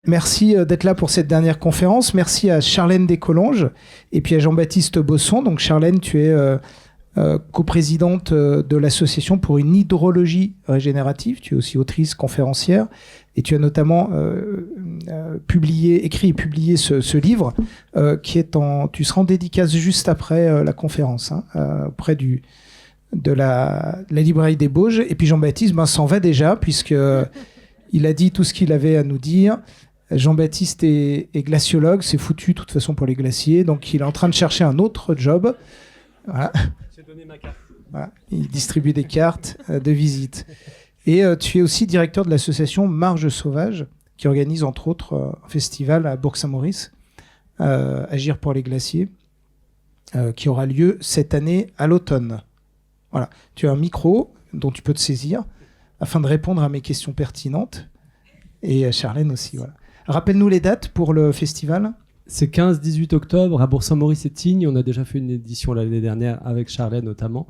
Merci d'être là pour cette dernière conférence. Merci à Charlène Descolonges et puis à Jean-Baptiste Bosson. Donc Charlène, tu es coprésidente de l'association pour une hydrologie régénérative. Tu es aussi autrice, conférencière et tu as notamment écrit et publié ce livre qui est tu seras en dédicace juste après la conférence auprès de la librairie des Bauges. Et puis Jean-Baptiste s'en va déjà puisque il a dit tout ce qu'il avait à nous dire. Jean-Baptiste est glaciologue, c'est foutu de toute façon pour les glaciers, donc il est en train de chercher un autre job. Voilà. J'ai donné ma carte. Voilà. Il distribue des cartes de visite. Et tu es aussi directeur de l'association Marge Sauvage, qui organise entre autres un festival à Bourg-Saint-Maurice, Agir pour les glaciers, qui aura lieu cette année à l'automne. Voilà. Tu as un micro dont tu peux te saisir afin de répondre à mes questions pertinentes. Et Charlène aussi, voilà. Rappelle-nous les dates pour le festival. C'est 15-18 octobre à Bourg-Saint-Maurice et Tignes. On a déjà fait une édition l'année dernière avec Charlène notamment,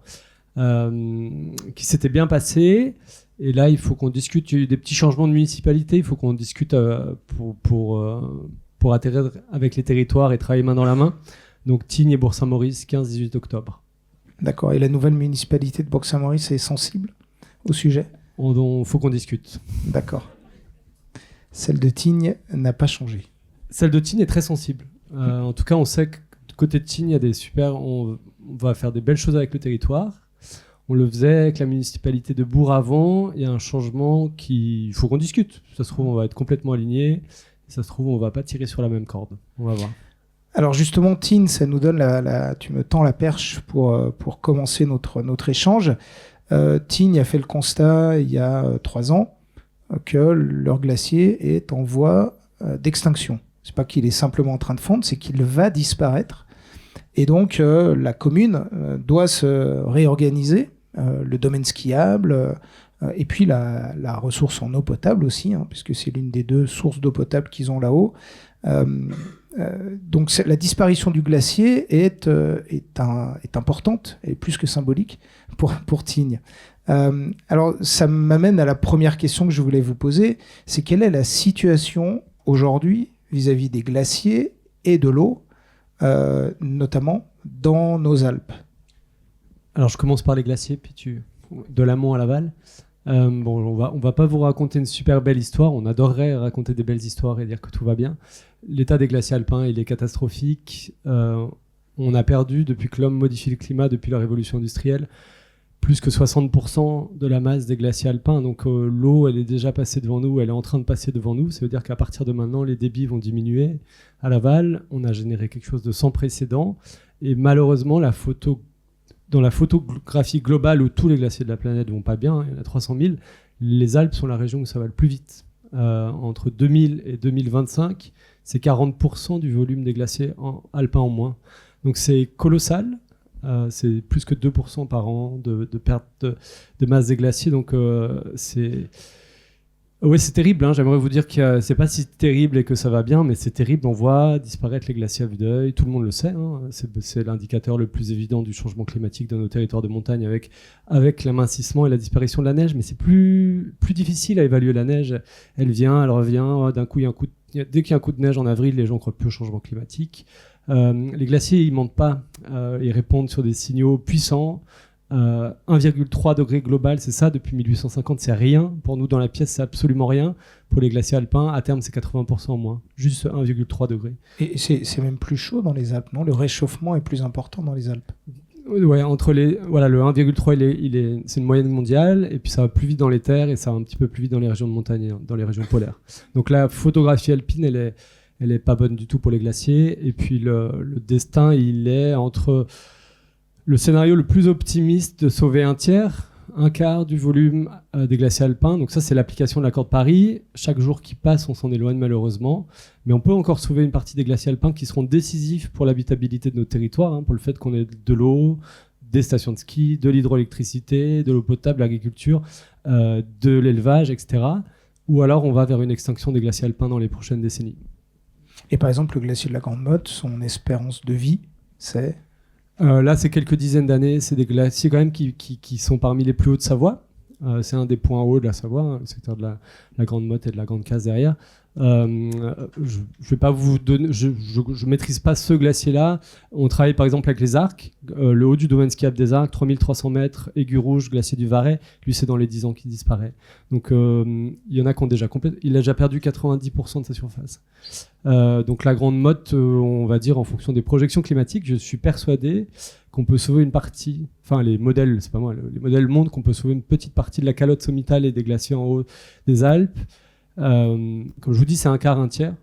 qui s'était bien passée. Et là, il faut qu'on discute. Il y a eu des petits changements de municipalité. Il faut qu'on discute pour atterrir avec les territoires et travailler main dans la main. Donc Tignes et Bourg-Saint-Maurice, 15-18 octobre. D'accord. Et la nouvelle municipalité de Bourg-Saint-Maurice est sensible au sujet ? Il faut qu'on discute. D'accord. Celle de Tignes n'a pas changé. Celle de Tignes est très sensible. En tout cas, on sait que du côté de Tignes, il y a des super. On va faire des belles choses avec le territoire. On le faisait avec la municipalité de Bourg avant. Il y a un changement il faut qu'on discute. Ça se trouve, on va être complètement aligné. Ça se trouve, on va pas tirer sur la même corde. On va voir. Alors justement, Tignes, ça nous donne tu me tends la perche pour commencer notre échange. Tignes a fait le constat il y a 3 ans que leur glacier est en voie d'extinction. C'est pas qu'il est simplement en train de fondre, c'est qu'il va disparaître. Et donc, la commune doit se réorganiser, le domaine skiable, et puis la ressource en eau potable aussi, puisque c'est l'une des 2 sources d'eau potable qu'ils ont là-haut. Donc, la disparition du glacier est importante, et plus que symbolique pour Tignes. Alors, ça m'amène à la première question que je voulais vous poser, c'est quelle est la situation aujourd'hui vis-à-vis des glaciers et de l'eau, notamment dans nos Alpes. Alors, je commence par les glaciers, puis de l'amont à l'aval. On va pas vous raconter une super belle histoire. On adorerait raconter des belles histoires et dire que tout va bien. L'état des glaciers alpins, il est catastrophique. On a perdu, depuis que l'homme modifie le climat, depuis la révolution industrielle, plus que 60% de la masse des glaciers alpins. Donc l'eau, elle est déjà passée devant nous, elle est en train de passer devant nous. Ça veut dire qu'à partir de maintenant, les débits vont diminuer. À l'aval, on a généré quelque chose de sans précédent. Et malheureusement, dans la photographie globale où tous les glaciers de la planète vont pas bien, il y en a 300 000, les Alpes sont la région où ça va le plus vite. Entre 2000 et 2025, c'est 40% du volume des glaciers alpins en moins. Donc c'est colossal. C'est plus que 2% par an de perte de masse des glaciers. Donc c'est terrible. J'aimerais vous dire que c'est pas si terrible et que ça va bien, mais c'est terrible. On voit disparaître les glaciers à vue d'œil. Tout le monde le sait. C'est l'indicateur le plus évident du changement climatique dans nos territoires de montagne avec l'amincissement et la disparition de la neige. Mais c'est plus difficile à évaluer la neige. Elle vient, elle revient. D'un coup, dès qu'il y a un coup de neige en avril, les gens croient plus au changement climatique. Les glaciers, ils mentent pas. Ils répondent sur des signaux puissants. 1,3 degré global, c'est ça, depuis 1850, c'est rien. Pour nous, dans la pièce, c'est absolument rien. Pour les glaciers alpins, à terme, c'est 80% en moins. Juste 1,3 degré. Et c'est même plus chaud dans les Alpes, non ? Le réchauffement est plus important dans les Alpes. Ouais, le 1,3, c'est une moyenne mondiale, et puis ça va plus vite dans les terres, et ça va un petit peu plus vite dans les régions de montagne, dans les régions polaires. Donc la photographie alpine, elle est pas bonne du tout pour les glaciers. Et puis le destin, il est entre le scénario le plus optimiste de sauver un quart du volume des glaciers alpins. Donc ça, c'est l'application de l'accord de Paris. Chaque jour qui passe, on s'en éloigne malheureusement. Mais on peut encore sauver une partie des glaciers alpins qui seront décisifs pour l'habitabilité de nos territoires, pour le fait qu'on ait de l'eau, des stations de ski, de l'hydroélectricité, de l'eau potable, l'agriculture, de l'élevage, etc. Ou alors on va vers une extinction des glaciers alpins dans les prochaines décennies. Et par exemple, le glacier de la Grande Motte, son espérance de vie, c'est là, c'est quelques dizaines d'années. C'est des glaciers quand même qui sont parmi les plus hauts de Savoie. C'est un des points hauts de la Savoie, le secteur de la Grande Motte et de la Grande Casse derrière. Je vais pas vous donner, je maîtrise pas ce glacier-là. On travaille par exemple avec les Arcs, le haut du domaine skiable des Arcs, 3300 mètres, Aiguë Rouge, glacier du Varay. Lui, c'est dans les 10 ans qu'il disparaît. Donc, il y en a qui ont déjà il a déjà perdu 90% de sa surface. Donc, la Grande Motte, on va dire en fonction des projections climatiques, je suis persuadé qu'on peut sauver une partie. Enfin, les modèles, c'est pas moi. Les modèles montrent qu'on peut sauver une petite partie de la calotte sommitale et des glaciers en haut des Alpes. Comme je vous dis, c'est un quart, un tiers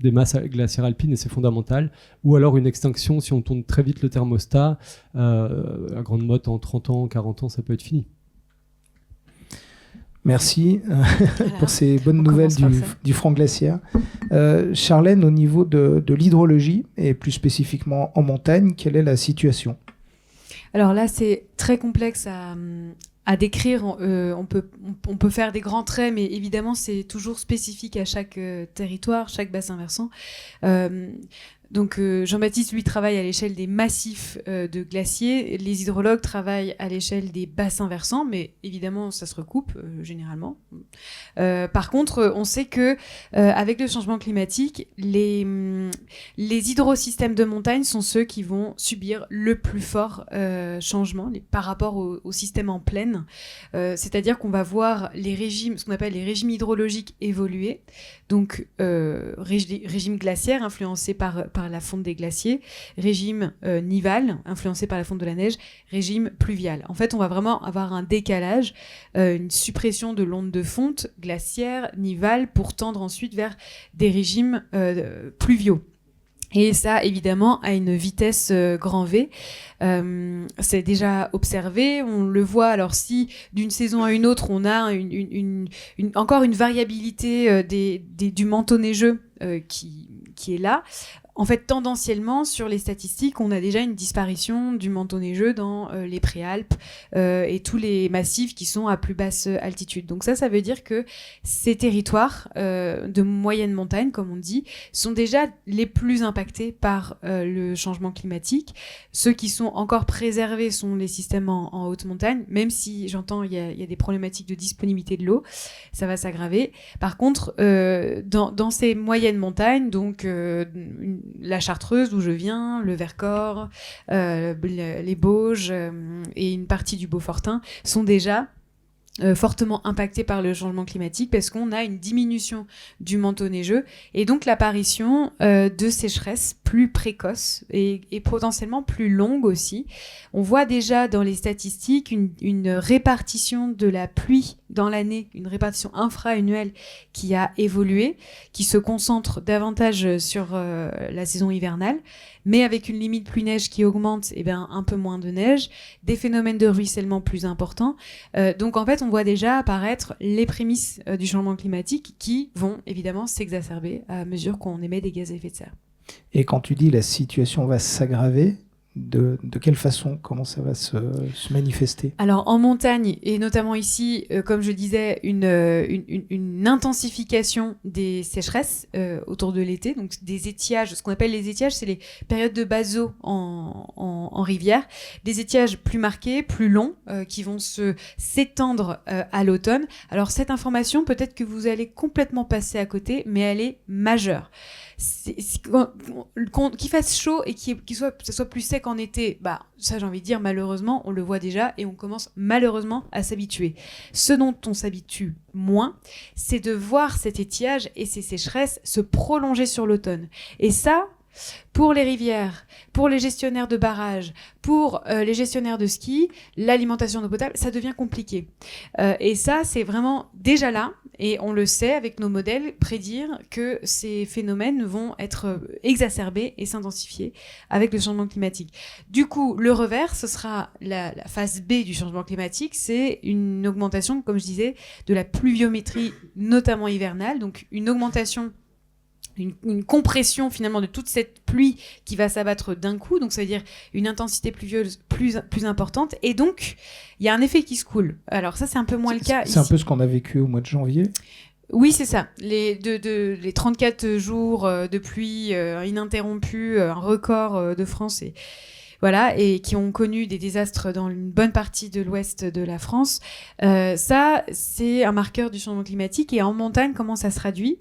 des masses glaciaires alpines et c'est fondamental. Ou alors une extinction si on tourne très vite le thermostat. La Grande Motte en 30 ans, 40 ans, ça peut être fini. Merci pour ces bonnes nouvelles du front glaciaire. Charlène, au niveau de l'hydrologie et plus spécifiquement en montagne, quelle est la situation ? Alors là, c'est très complexe à décrire. On peut faire des grands traits, mais évidemment, c'est toujours spécifique à chaque territoire, chaque bassin versant. Donc Jean-Baptiste, lui, travaille à l'échelle des massifs de glaciers. Les hydrologues travaillent à l'échelle des bassins versants, mais évidemment, ça se recoupe généralement. Par contre, on sait que avec le changement climatique, les hydrosystèmes de montagne sont ceux qui vont subir le plus fort changement par rapport au système en plaine. C'est-à-dire qu'on va voir ce qu'on appelle les régimes hydrologiques évoluer. Donc, régime glaciaire influencé par la fonte des glaciers, régime nival influencé par la fonte de la neige, régime pluvial. En fait, on va vraiment avoir un décalage, une suppression de l'onde de fonte glaciaire, nivale, pour tendre ensuite vers des régimes pluviaux. Et ça, évidemment, à une vitesse grand V. C'est déjà observé, on le voit. Alors si d'une saison à une autre, on a encore une variabilité du manteau neigeux qui est là. En fait, tendanciellement, sur les statistiques, on a déjà une disparition du manteau neigeux dans les préalpes et tous les massifs qui sont à plus basse altitude. Donc ça veut dire que ces territoires de moyenne montagne, comme on dit, sont déjà les plus impactés par le changement climatique. Ceux qui sont encore préservés sont les systèmes en haute montagne, même si j'entends il y a des problématiques de disponibilité de l'eau, ça va s'aggraver. Par contre, dans ces moyennes montagnes, donc la Chartreuse d'où je viens, le Vercors, les Bauges et une partie du Beaufortin sont déjà fortement impactés par le changement climatique parce qu'on a une diminution du manteau neigeux et donc l'apparition de sécheresses plus précoces et potentiellement plus longues aussi. On voit déjà dans les statistiques une répartition de la pluie dans l'année, une répartition infra-annuelle qui a évolué, qui se concentre davantage sur la saison hivernale, mais avec une limite pluie-neige qui augmente, un peu moins de neige, des phénomènes de ruissellement plus importants. Donc en fait, on voit déjà apparaître les prémices du changement climatique qui vont évidemment s'exacerber à mesure qu'on émet des gaz à effet de serre. Et quand tu dis la situation va s'aggraver, de quelle façon, comment ça va se manifester ? Alors en montagne, et notamment ici, comme je disais, une intensification des sécheresses autour de l'été, donc des étiages. Ce qu'on appelle les étiages, c'est les périodes de base eau en rivière, des étiages plus marqués, plus longs, qui vont s'étendre à l'automne. Alors cette information, peut-être que vous allez complètement passer à côté, mais elle est majeure. Qu'il fasse chaud et que ça soit plus sec en été, ça j'ai envie de dire, malheureusement, on le voit déjà et on commence malheureusement à s'habituer. Ce dont on s'habitue moins, c'est de voir cet étiage et ces sécheresses se prolonger sur l'automne. Et ça, pour les rivières, pour les gestionnaires de barrages, pour les gestionnaires de ski, l'alimentation d'eau potable, ça devient compliqué. Et ça, c'est vraiment déjà là, et on le sait avec nos modèles, prédire que ces phénomènes vont être exacerbés et s'intensifier avec le changement climatique. Du coup, le revers, ce sera la phase B du changement climatique, c'est une augmentation, comme je disais, de la pluviométrie, notamment hivernale, donc une augmentation, une compression finalement de toute cette pluie qui va s'abattre d'un coup, donc ça veut dire une intensité pluvieuse plus importante, et donc il y a un effet qui se coule. Alors ça c'est un peu moins le cas. C'est un peu ce qu'on a vécu au mois de janvier. Oui, c'est ça. Les 34 jours de pluie ininterrompue, un record de France. voilà, et qui ont connu des désastres dans une bonne partie de l'ouest de la France. Ça, c'est un marqueur du changement climatique. Et en montagne, comment ça se traduit ?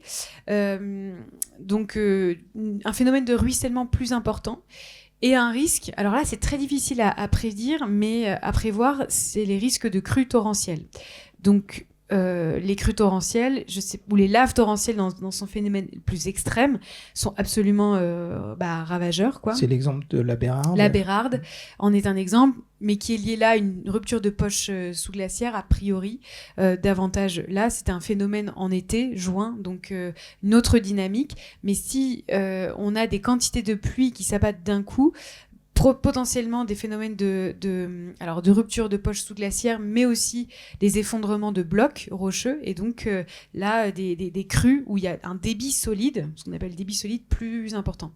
Donc, un phénomène de ruissellement plus important. Et un risque, alors là c'est très difficile à prédire, mais à prévoir, c'est les risques de crues torrentielles. Donc les crues torrentielles, ou les laves torrentielles dans son phénomène le plus extrême, sont absolument ravageurs, quoi. C'est l'exemple de la Bérarde. La Bérarde en est un exemple, mais qui est lié là à une rupture de poche sous-glaciaire, a priori. Davantage là, c'était un phénomène en été, juin, donc une autre dynamique. Mais si on a des quantités de pluie qui s'abattent d'un coup, potentiellement des phénomènes de rupture de poche sous-glaciaire, mais aussi des effondrements de blocs rocheux, et donc là, des crues où il y a un débit solide, ce qu'on appelle débit solide, plus important.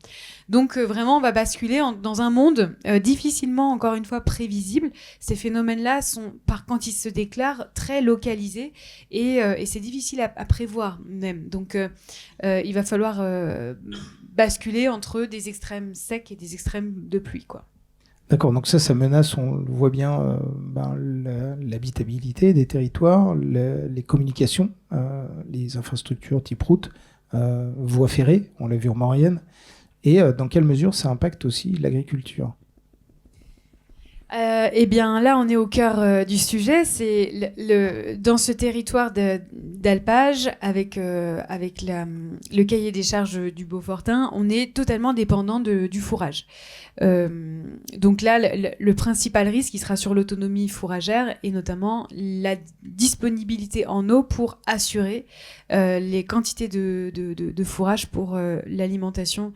Donc vraiment, on va basculer dans un monde difficilement, encore une fois, prévisible. Ces phénomènes-là sont, quand ils se déclarent, très localisés, et c'est difficile à prévoir même. Donc il va falloir basculer entre des extrêmes secs et des extrêmes de pluie, quoi. D'accord, donc ça menace, on le voit bien, l'habitabilité des territoires, les communications, les infrastructures type route, voies ferrées, on l'a vu en Maurienne, et dans quelle mesure ça impacte aussi l'agriculture ? Eh bien, là, on est au cœur du sujet. C'est dans ce territoire d'alpage, avec le cahier des charges du Beaufortain, on est totalement dépendant du fourrage. Donc là, le principal risque, il sera sur l'autonomie fourragère, et notamment la disponibilité en eau pour assurer les quantités de fourrage pour l'alimentation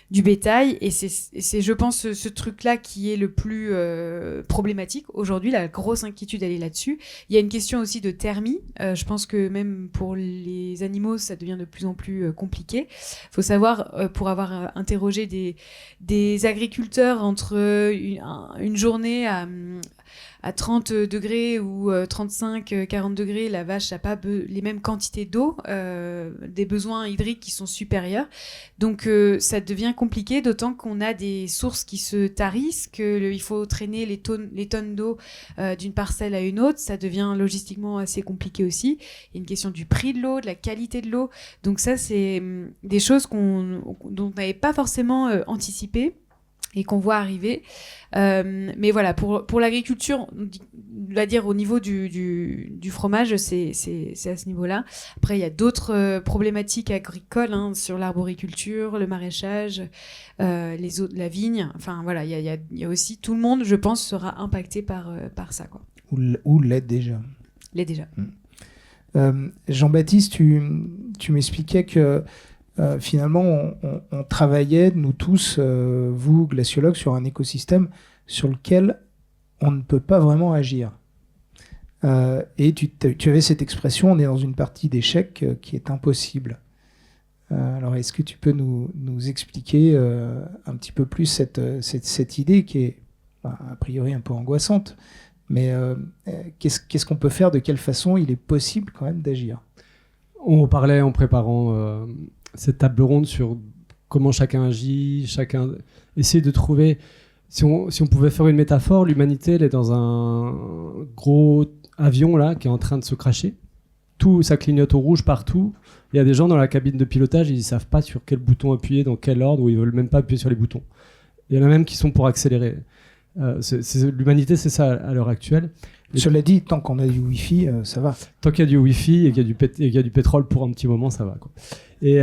du bétail. Et c'est je pense, ce truc-là qui est le plus problématique aujourd'hui. La grosse inquiétude, elle est là-dessus. Il y a une question aussi de thermie. Je pense que même pour les animaux, ça devient de plus en plus compliqué. Il faut savoir, pour avoir interrogé des agriculteurs, entre une journée à 30 degrés ou 35, 40 degrés, la vache n'a pas les mêmes quantités d'eau, des besoins hydriques qui sont supérieurs. Donc ça devient compliqué, d'autant qu'on a des sources qui se tarissent, qu'il faut traîner les tonnes d'eau d'une parcelle à une autre. Ça devient logistiquement assez compliqué aussi. Il y a une question du prix de l'eau, de la qualité de l'eau. Donc ça, c'est des choses dont on n'avait pas forcément anticipé et qu'on voit arriver. Mais voilà, pour l'agriculture, on va dire au niveau du fromage, c'est à ce niveau-là. Après, il y a d'autres problématiques agricoles, sur l'arboriculture, le maraîchage, les eaux de la vigne. Enfin voilà, il y a aussi, tout le monde, je pense, sera impacté par ça, quoi. Ou l'est déjà. L'est déjà. Jean-Baptiste, tu m'expliquais que finalement, on travaillait, nous tous, vous, glaciologues, sur un écosystème sur lequel on ne peut pas vraiment agir. Et tu avais cette expression, on est dans une partie d'échec qui est impossible. Alors, est-ce que tu peux nous expliquer un petit peu plus cette idée qui est a priori un peu angoissante, mais qu'est-ce qu'on peut faire, de quelle façon il est possible quand même d'agir ? On parlait en préparant cette table ronde sur comment chacun agit, chacun essaie de trouver... Si on pouvait faire une métaphore, l'humanité, elle est dans un gros avion là, qui est en train de se crasher. Tout, ça clignote au rouge partout. Il y a des gens dans la cabine de pilotage, ils ne savent pas sur quel bouton appuyer, dans quel ordre, ou ils ne veulent même pas appuyer sur les boutons. Il y en a même qui sont pour accélérer. L'humanité, c'est ça à l'heure actuelle. Cela dit, tant qu'on a du Wi-Fi, ça va. Tant qu'il y a du Wi-Fi et qu'il y a du pétrole pour un petit moment, ça va, quoi. Et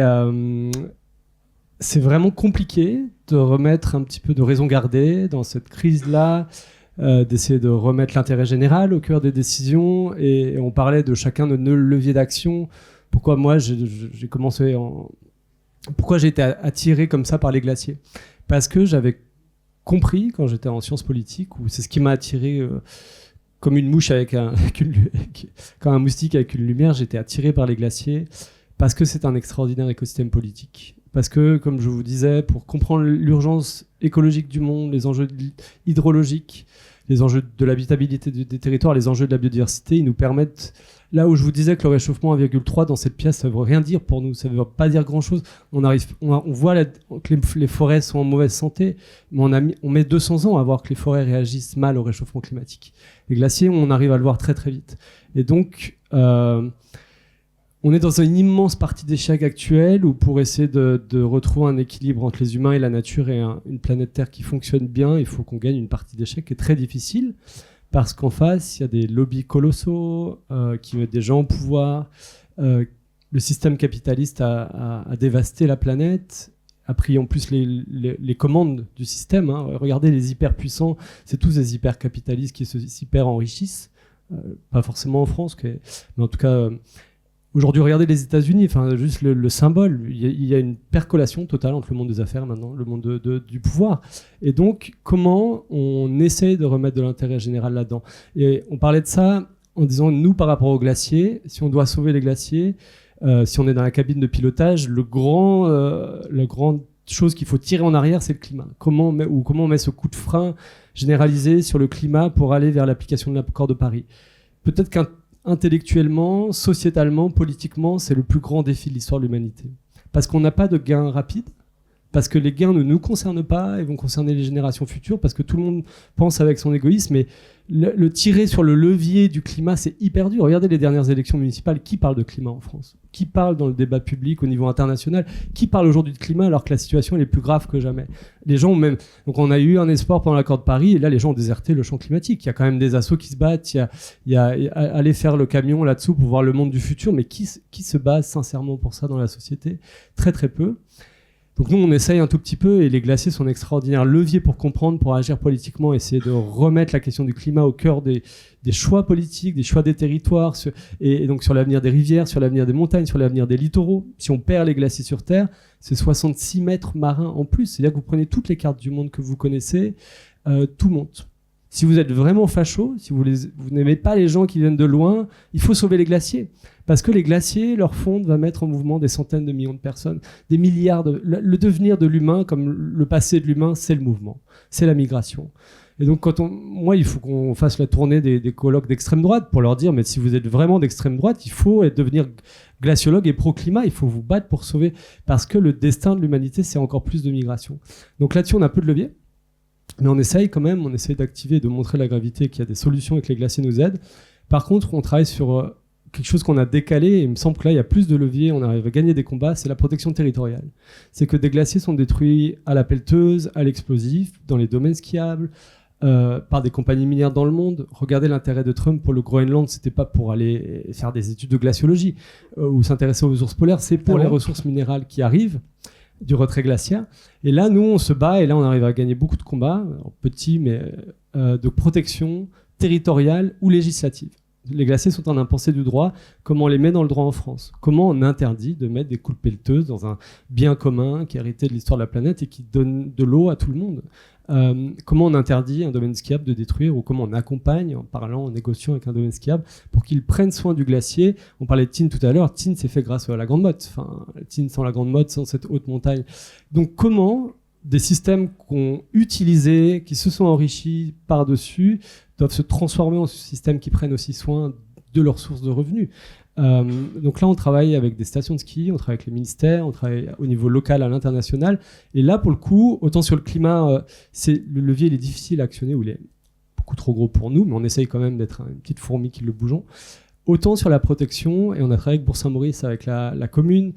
c'est vraiment compliqué de remettre un petit peu de raison gardée dans cette crise-là, d'essayer de remettre l'intérêt général au cœur des décisions. Et on parlait de chacun de nos leviers d'action. Pourquoi moi, j'ai commencé Pourquoi j'ai été attiré comme ça par les glaciers ? Parce que j'avais compris, quand j'étais en sciences politiques, où c'est ce qui m'a attiré... comme une mouche comme un moustique avec une lumière, j'étais attiré par les glaciers parce que c'est un extraordinaire écosystème politique. Parce que, comme je vous disais, pour comprendre l'urgence écologique du monde, les enjeux hydrologiques, les enjeux de l'habitabilité des territoires, les enjeux de la biodiversité, ils nous permettent là où je vous disais que le réchauffement 1,3 dans cette pièce, ça veut rien dire pour nous, ça veut pas dire grand-chose. On voit que les forêts sont en mauvaise santé, mais on met 200 ans à voir que les forêts réagissent mal au réchauffement climatique. Les glaciers, on arrive à le voir très très vite. Et donc, on est dans une immense partie d'échec actuelle où pour essayer de retrouver un équilibre entre les humains et la nature et une planète Terre qui fonctionne bien, il faut qu'on gagne une partie d'échec qui est très difficile parce qu'en face, il y a des lobbies colossaux qui mettent des gens au pouvoir. Le système capitaliste a dévasté la planète, a pris en plus les commandes du système. Hein. Regardez les hyper-puissants, c'est tous des hyper-capitalistes qui se hyper-enrichissent. Pas forcément en France, mais en tout cas... Aujourd'hui, regardez les États-Unis, enfin juste le symbole. Il y a une percolation totale entre le monde des affaires maintenant, le monde du pouvoir. Et donc, comment on essaye de remettre de l'intérêt général là-dedans? Et on parlait de ça en disant, nous, par rapport aux glaciers, si on doit sauver les glaciers, si on est dans la cabine de pilotage, le grand chose qu'il faut tirer en arrière, c'est le climat. Comment on met ce coup de frein généralisé sur le climat pour aller vers l'application de l'accord de Paris? Peut-être qu'intellectuellement, sociétalement, politiquement, c'est le plus grand défi de l'histoire de l'humanité. Parce qu'on n'a pas de gains rapides, parce que les gains ne nous concernent pas et vont concerner les générations futures, parce que tout le monde pense avec son égoïsme, mais le tirer sur le levier du climat, c'est hyper dur. Regardez les dernières élections municipales, qui parle de climat en France? Qui parle dans le débat public au niveau international? Qui parle aujourd'hui de climat alors que la situation elle est plus grave que jamais? Les gens ont même... Donc on a eu un espoir pendant l'accord de Paris, et là les gens ont déserté le champ climatique. Il y a quand même des assos qui se battent, il y a aller faire le camion là-dessous pour voir le monde du futur, mais qui se base sincèrement pour ça dans la société? Très très peu. Donc nous, on essaye un tout petit peu, et les glaciers sont un extraordinaire levier pour comprendre, pour agir politiquement, essayer de remettre la question du climat au cœur des choix politiques, des choix des territoires, et donc sur l'avenir des rivières, sur l'avenir des montagnes, sur l'avenir des littoraux. Si on perd les glaciers sur Terre, c'est 66 mètres marins en plus. C'est-à-dire que vous prenez toutes les cartes du monde que vous connaissez, tout monte. Si vous êtes vraiment facho, si vous n'aimez pas les gens qui viennent de loin, il faut sauver les glaciers. Parce que les glaciers, leur fonte va mettre en mouvement des centaines de millions de personnes, des milliards le devenir de l'humain, comme le passé de l'humain, c'est le mouvement, c'est la migration. Et donc, moi, il faut qu'on fasse la tournée des colloques d'extrême droite pour leur dire, mais si vous êtes vraiment d'extrême droite, il faut devenir glaciologue et pro-climat, il faut vous battre pour sauver, parce que le destin de l'humanité, c'est encore plus de migration. Donc là-dessus, on a peu de levier. Mais on essaye quand même, d'activer, de montrer la gravité, qu'il y a des solutions et que les glaciers nous aident. Par contre, on travaille sur quelque chose qu'on a décalé, et il me semble que là, il y a plus de leviers, on arrive à gagner des combats, c'est la protection territoriale. C'est que des glaciers sont détruits à la pelleteuse, à l'explosif, dans les domaines skiables, par des compagnies minières dans le monde. Regardez l'intérêt de Trump pour le Groenland, c'était pas pour aller faire des études de glaciologie ou s'intéresser aux ours polaires, c'est pour les ressources minérales qui arrivent du retrait glaciaire. Et là, nous, on se bat, et là, on arrive à gagner beaucoup de combats, petits, mais de protection territoriale ou législative. Les glaciers sont un impensé du droit. Comment on les met dans le droit en France? Comment on interdit de mettre des coupes pelleteuses dans un bien commun qui est hérité de l'histoire de la planète et qui donne de l'eau à tout le monde? Comment on interdit un domaine skiable de détruire, ou comment on accompagne en parlant, en négociant avec un domaine skiable pour qu'il prenne soin du glacier? On parlait de Tignes tout à l'heure. Tignes s'est fait grâce à la Grande Motte. Enfin, Tignes sans la Grande Motte, sans cette haute montagne. Donc comment des systèmes qu'on utilisé, qui se sont enrichis par-dessus, doivent se transformer en systèmes qui prennent aussi soin de leurs sources de revenus. Donc là, on travaille avec des stations de ski, on travaille avec les ministères, on travaille au niveau local, à l'international. Et là, pour le coup, autant sur le climat, le levier il est difficile à actionner, ou il est beaucoup trop gros pour nous, mais on essaye quand même d'être une petite fourmi qui le bougeons. Autant sur la protection, et on a travaillé avec Bourg-Saint-Maurice, avec la commune,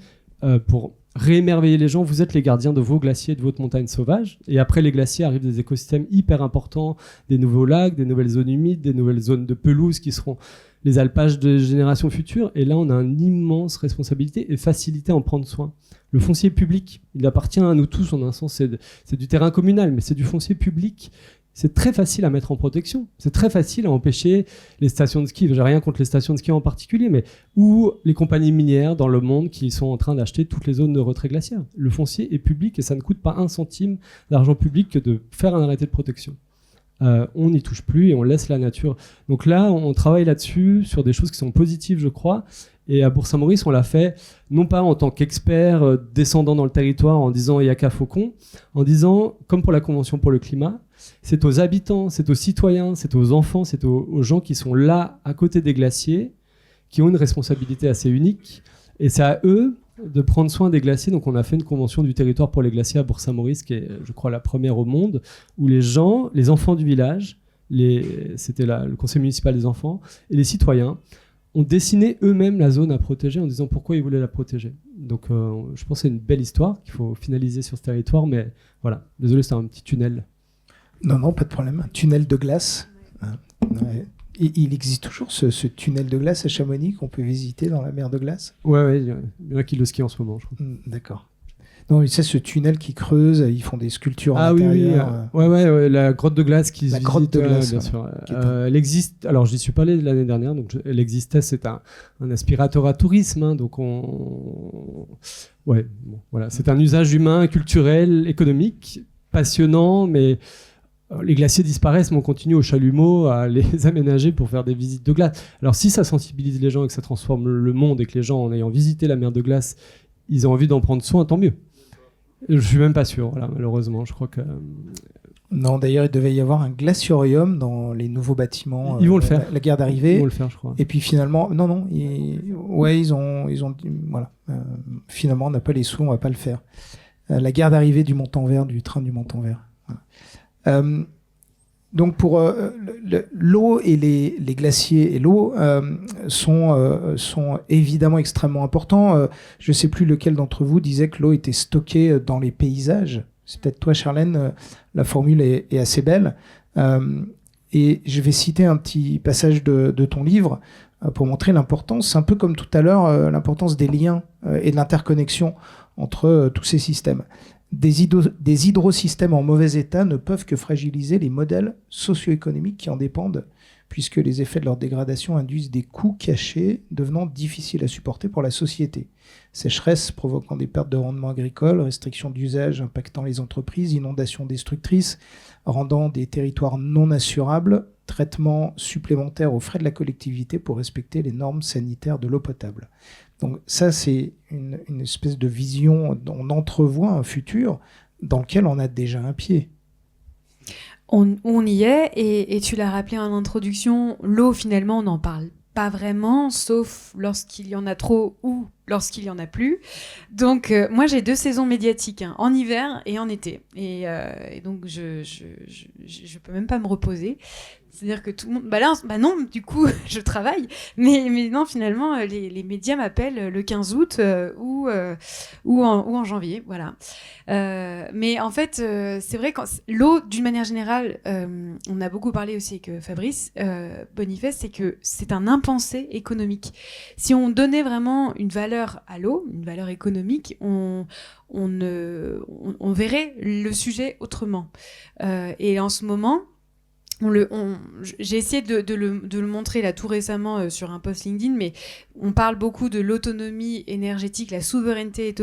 pour réémerveiller les gens. Vous êtes les gardiens de vos glaciers, de votre montagne sauvage. Et après les glaciers arrivent des écosystèmes hyper importants, des nouveaux lacs, des nouvelles zones humides, des nouvelles zones de pelouse qui seront les alpages de générations futures. Et là, on a une immense responsabilité et facilité à en prendre soin. Le foncier public, il appartient à nous tous, en un sens, c'est du terrain communal, mais c'est du foncier public. C'est très facile à mettre en protection. C'est très facile à empêcher les stations de ski. J'ai rien contre les stations de ski en particulier, mais ou les compagnies minières dans le monde qui sont en train d'acheter toutes les zones de retrait glaciaire. Le foncier est public et ça ne coûte pas 1 centime d'argent public que de faire un arrêté de protection. On n'y touche plus et on laisse la nature. Donc là, on travaille là-dessus sur des choses qui sont positives, je crois. Et à Bourg-Saint-Maurice, on l'a fait non pas en tant qu'expert descendant dans le territoire en disant « il n'y a qu'à Faucon », en disant, comme pour la Convention pour le climat, c'est aux habitants, c'est aux citoyens, c'est aux enfants, c'est aux gens qui sont là, à côté des glaciers, qui ont une responsabilité assez unique. Et c'est à eux de prendre soin des glaciers. Donc on a fait une convention du territoire pour les glaciers à Bourg-Saint-Maurice, qui est, je crois, la première au monde, où les enfants du village, c'était le conseil municipal des enfants, et les citoyens ont dessiné eux-mêmes la zone à protéger en disant pourquoi ils voulaient la protéger. Donc je pense que c'est une belle histoire qu'il faut finaliser sur ce territoire, mais voilà, désolé, c'est un petit tunnel. Non, pas de problème. Un tunnel de glace. Ouais. Et il existe toujours ce tunnel de glace à Chamonix qu'on peut visiter dans la mer de glace? Ouais, il y en a qui le skient en ce moment, je crois. D'accord. Non, mais c'est ce tunnel qui creuse, ils font des sculptures à l'intérieur. Oui, la grotte de glace qui la se grotte visite, de glace, bien sûr. Elle existe, alors j'y suis pas allé l'année dernière, donc elle existait, c'est un aspirateur à tourisme, hein, donc voilà, c'est un usage humain, culturel, économique, passionnant, mais les glaciers disparaissent, mais on continue au chalumeau à les aménager pour faire des visites de glace. Alors si ça sensibilise les gens et que ça transforme le monde et que les gens, en ayant visité la mer de glace, ils ont envie d'en prendre soin, tant mieux. Je suis même pas sûr, voilà, malheureusement. Je crois que. Non, d'ailleurs, il devait y avoir un glaciorium dans les nouveaux bâtiments. Ils vont le faire. La gare d'arrivée. Ils vont le faire, je crois. Et puis finalement, non, ils ont dit, voilà. Finalement, on n'a pas les sous, on va pas le faire. La gare d'arrivée du Montanvert, du train du Montanvert. Voilà. Donc pour l'eau et les glaciers et l'eau sont évidemment extrêmement importants. Je ne sais plus lequel d'entre vous disait que l'eau était stockée dans les paysages. C'est peut-être toi, Charlène. La formule est assez belle. Et je vais citer un petit passage de ton livre pour montrer l'importance, un peu comme tout à l'heure, l'importance des liens et de l'interconnexion entre tous ces systèmes. Des hydrosystèmes en mauvais état ne peuvent que fragiliser les modèles socio-économiques qui en dépendent, puisque les effets de leur dégradation induisent des coûts cachés devenant difficiles à supporter pour la société. Sécheresse provoquant des pertes de rendement agricole, restrictions d'usage impactant les entreprises, inondations destructrices, rendant des territoires non assurables, traitements supplémentaires aux frais de la collectivité pour respecter les normes sanitaires de l'eau potable. Donc ça, c'est une espèce de vision, on entrevoit un futur dans lequel on a déjà un pied. On y est, et tu l'as rappelé en introduction, l'eau, finalement, on n'en parle pas vraiment, sauf lorsqu'il y en a trop ou lorsqu'il y en a plus. Donc, moi, j'ai 2 saisons médiatiques, hein, en hiver et en été. Et donc, je peux même pas me reposer. C'est-à-dire que tout le monde... non, du coup, je travaille. Mais non, finalement, les médias m'appellent le 15 août ou en janvier, voilà. Mais en fait, c'est vrai que l'eau, d'une manière générale, on a beaucoup parlé aussi avec Fabrice Bonifest, c'est que c'est un impensé économique. Si on donnait vraiment une valeur à l'eau, une valeur économique, on verrait le sujet autrement. Et en ce moment... j'ai essayé de le montrer là tout récemment sur un post LinkedIn, mais on parle beaucoup de l'autonomie énergétique, la souveraineté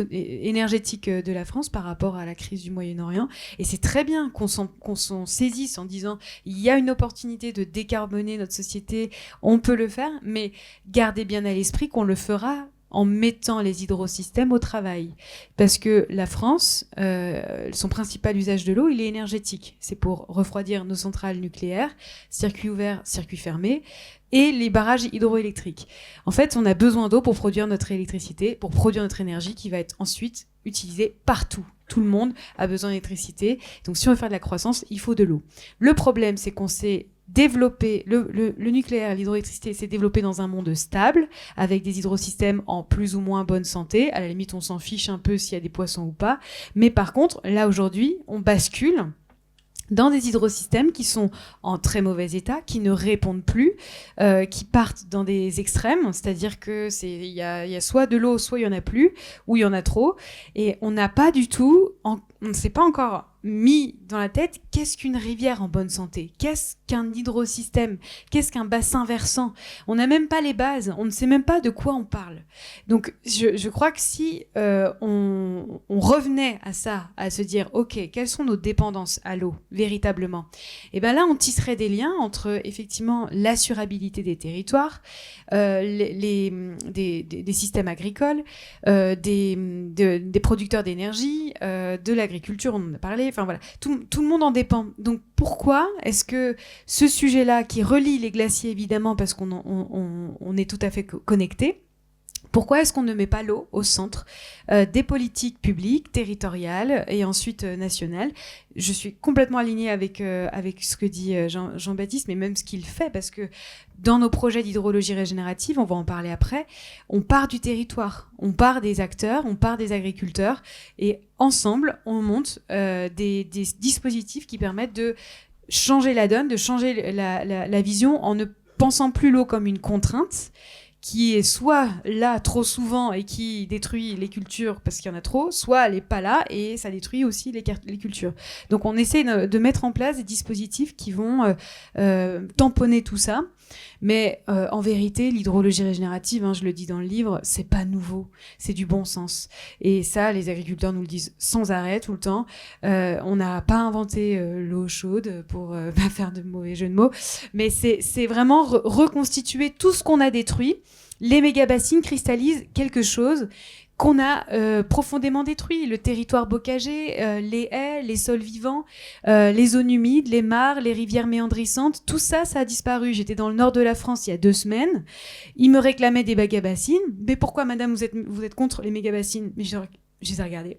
énergétique de la France par rapport à la crise du Moyen-Orient. Et c'est très bien qu'on s'en saisisse en disant il y a une opportunité de décarboner notre société, on peut le faire, mais gardez bien à l'esprit qu'on le fera en mettant les hydrosystèmes au travail. Parce que la France, son principal usage de l'eau, il est énergétique. C'est pour refroidir nos centrales nucléaires, circuit ouvert, circuit fermé, et les barrages hydroélectriques. En fait, on a besoin d'eau pour produire notre électricité, pour produire notre énergie qui va être ensuite utilisée partout. Tout le monde a besoin d'électricité. Donc, si on veut faire de la croissance, il faut de l'eau. Le problème, c'est qu'on s'est développer le nucléaire, l'hydroélectricité s'est développé dans un monde stable, avec des hydrosystèmes en plus ou moins bonne santé. À la limite, on s'en fiche un peu s'il y a des poissons ou pas. Mais par contre, là, aujourd'hui, on bascule dans des hydrosystèmes qui sont en très mauvais état, qui ne répondent plus, qui partent dans des extrêmes, c'est-à-dire que il y a soit de l'eau, soit il y en a plus, ou il y en a trop, et on n'a pas du tout, on ne s'est pas encore mis dans la tête qu'est-ce qu'une rivière en bonne santé, qu'est-ce qu'un hydrosystème, qu'est-ce qu'un bassin versant. On n'a même pas les bases, on ne sait même pas de quoi on parle. Donc je crois que si on on revenait à ça, à se dire, ok, quelles sont nos dépendances à l'eau, véritablement? Et bien là, on tisserait des liens entre, effectivement, l'assurabilité des territoires, des systèmes agricoles, des producteurs d'énergie, de l'agriculture, on en a parlé, enfin voilà, tout le monde en dépend. Donc pourquoi est-ce que ce sujet-là, qui relie les glaciers évidemment, parce qu'on est tout à fait connectés, pourquoi est-ce qu'on ne met pas l'eau au centre des politiques publiques, territoriales et ensuite nationales? Je suis complètement alignée avec ce que dit Jean-Baptiste, mais même ce qu'il fait, parce que dans nos projets d'hydrologie régénérative, on va en parler après, on part du territoire, on part des acteurs, on part des agriculteurs, et ensemble, on monte des dispositifs qui permettent de changer la donne, de changer la vision en ne pensant plus l'eau comme une contrainte, qui est soit là trop souvent et qui détruit les cultures parce qu'il y en a trop, soit elle n'est pas là et ça détruit aussi les cultures. Donc on essaie de mettre en place des dispositifs qui vont tamponner tout ça. Mais en vérité, l'hydrologie régénérative, je le dis dans le livre, c'est pas nouveau, c'est du bon sens. Et ça, les agriculteurs nous le disent sans arrêt, tout le temps. On n'a pas inventé l'eau chaude pour pas faire de mauvais jeux de mots, mais c'est vraiment reconstituer tout ce qu'on a détruit. Les méga-bassines cristallisent quelque chose qu'on a profondément détruit, le territoire bocager, les haies, les sols vivants, les zones humides, les mares, les rivières méandrissantes, tout ça, ça a disparu. J'étais dans le nord de la France il y a 2 semaines, ils me réclamaient des méga-bassines. Mais pourquoi, madame, vous êtes contre les méga-bassines? Mais je les ai regardés.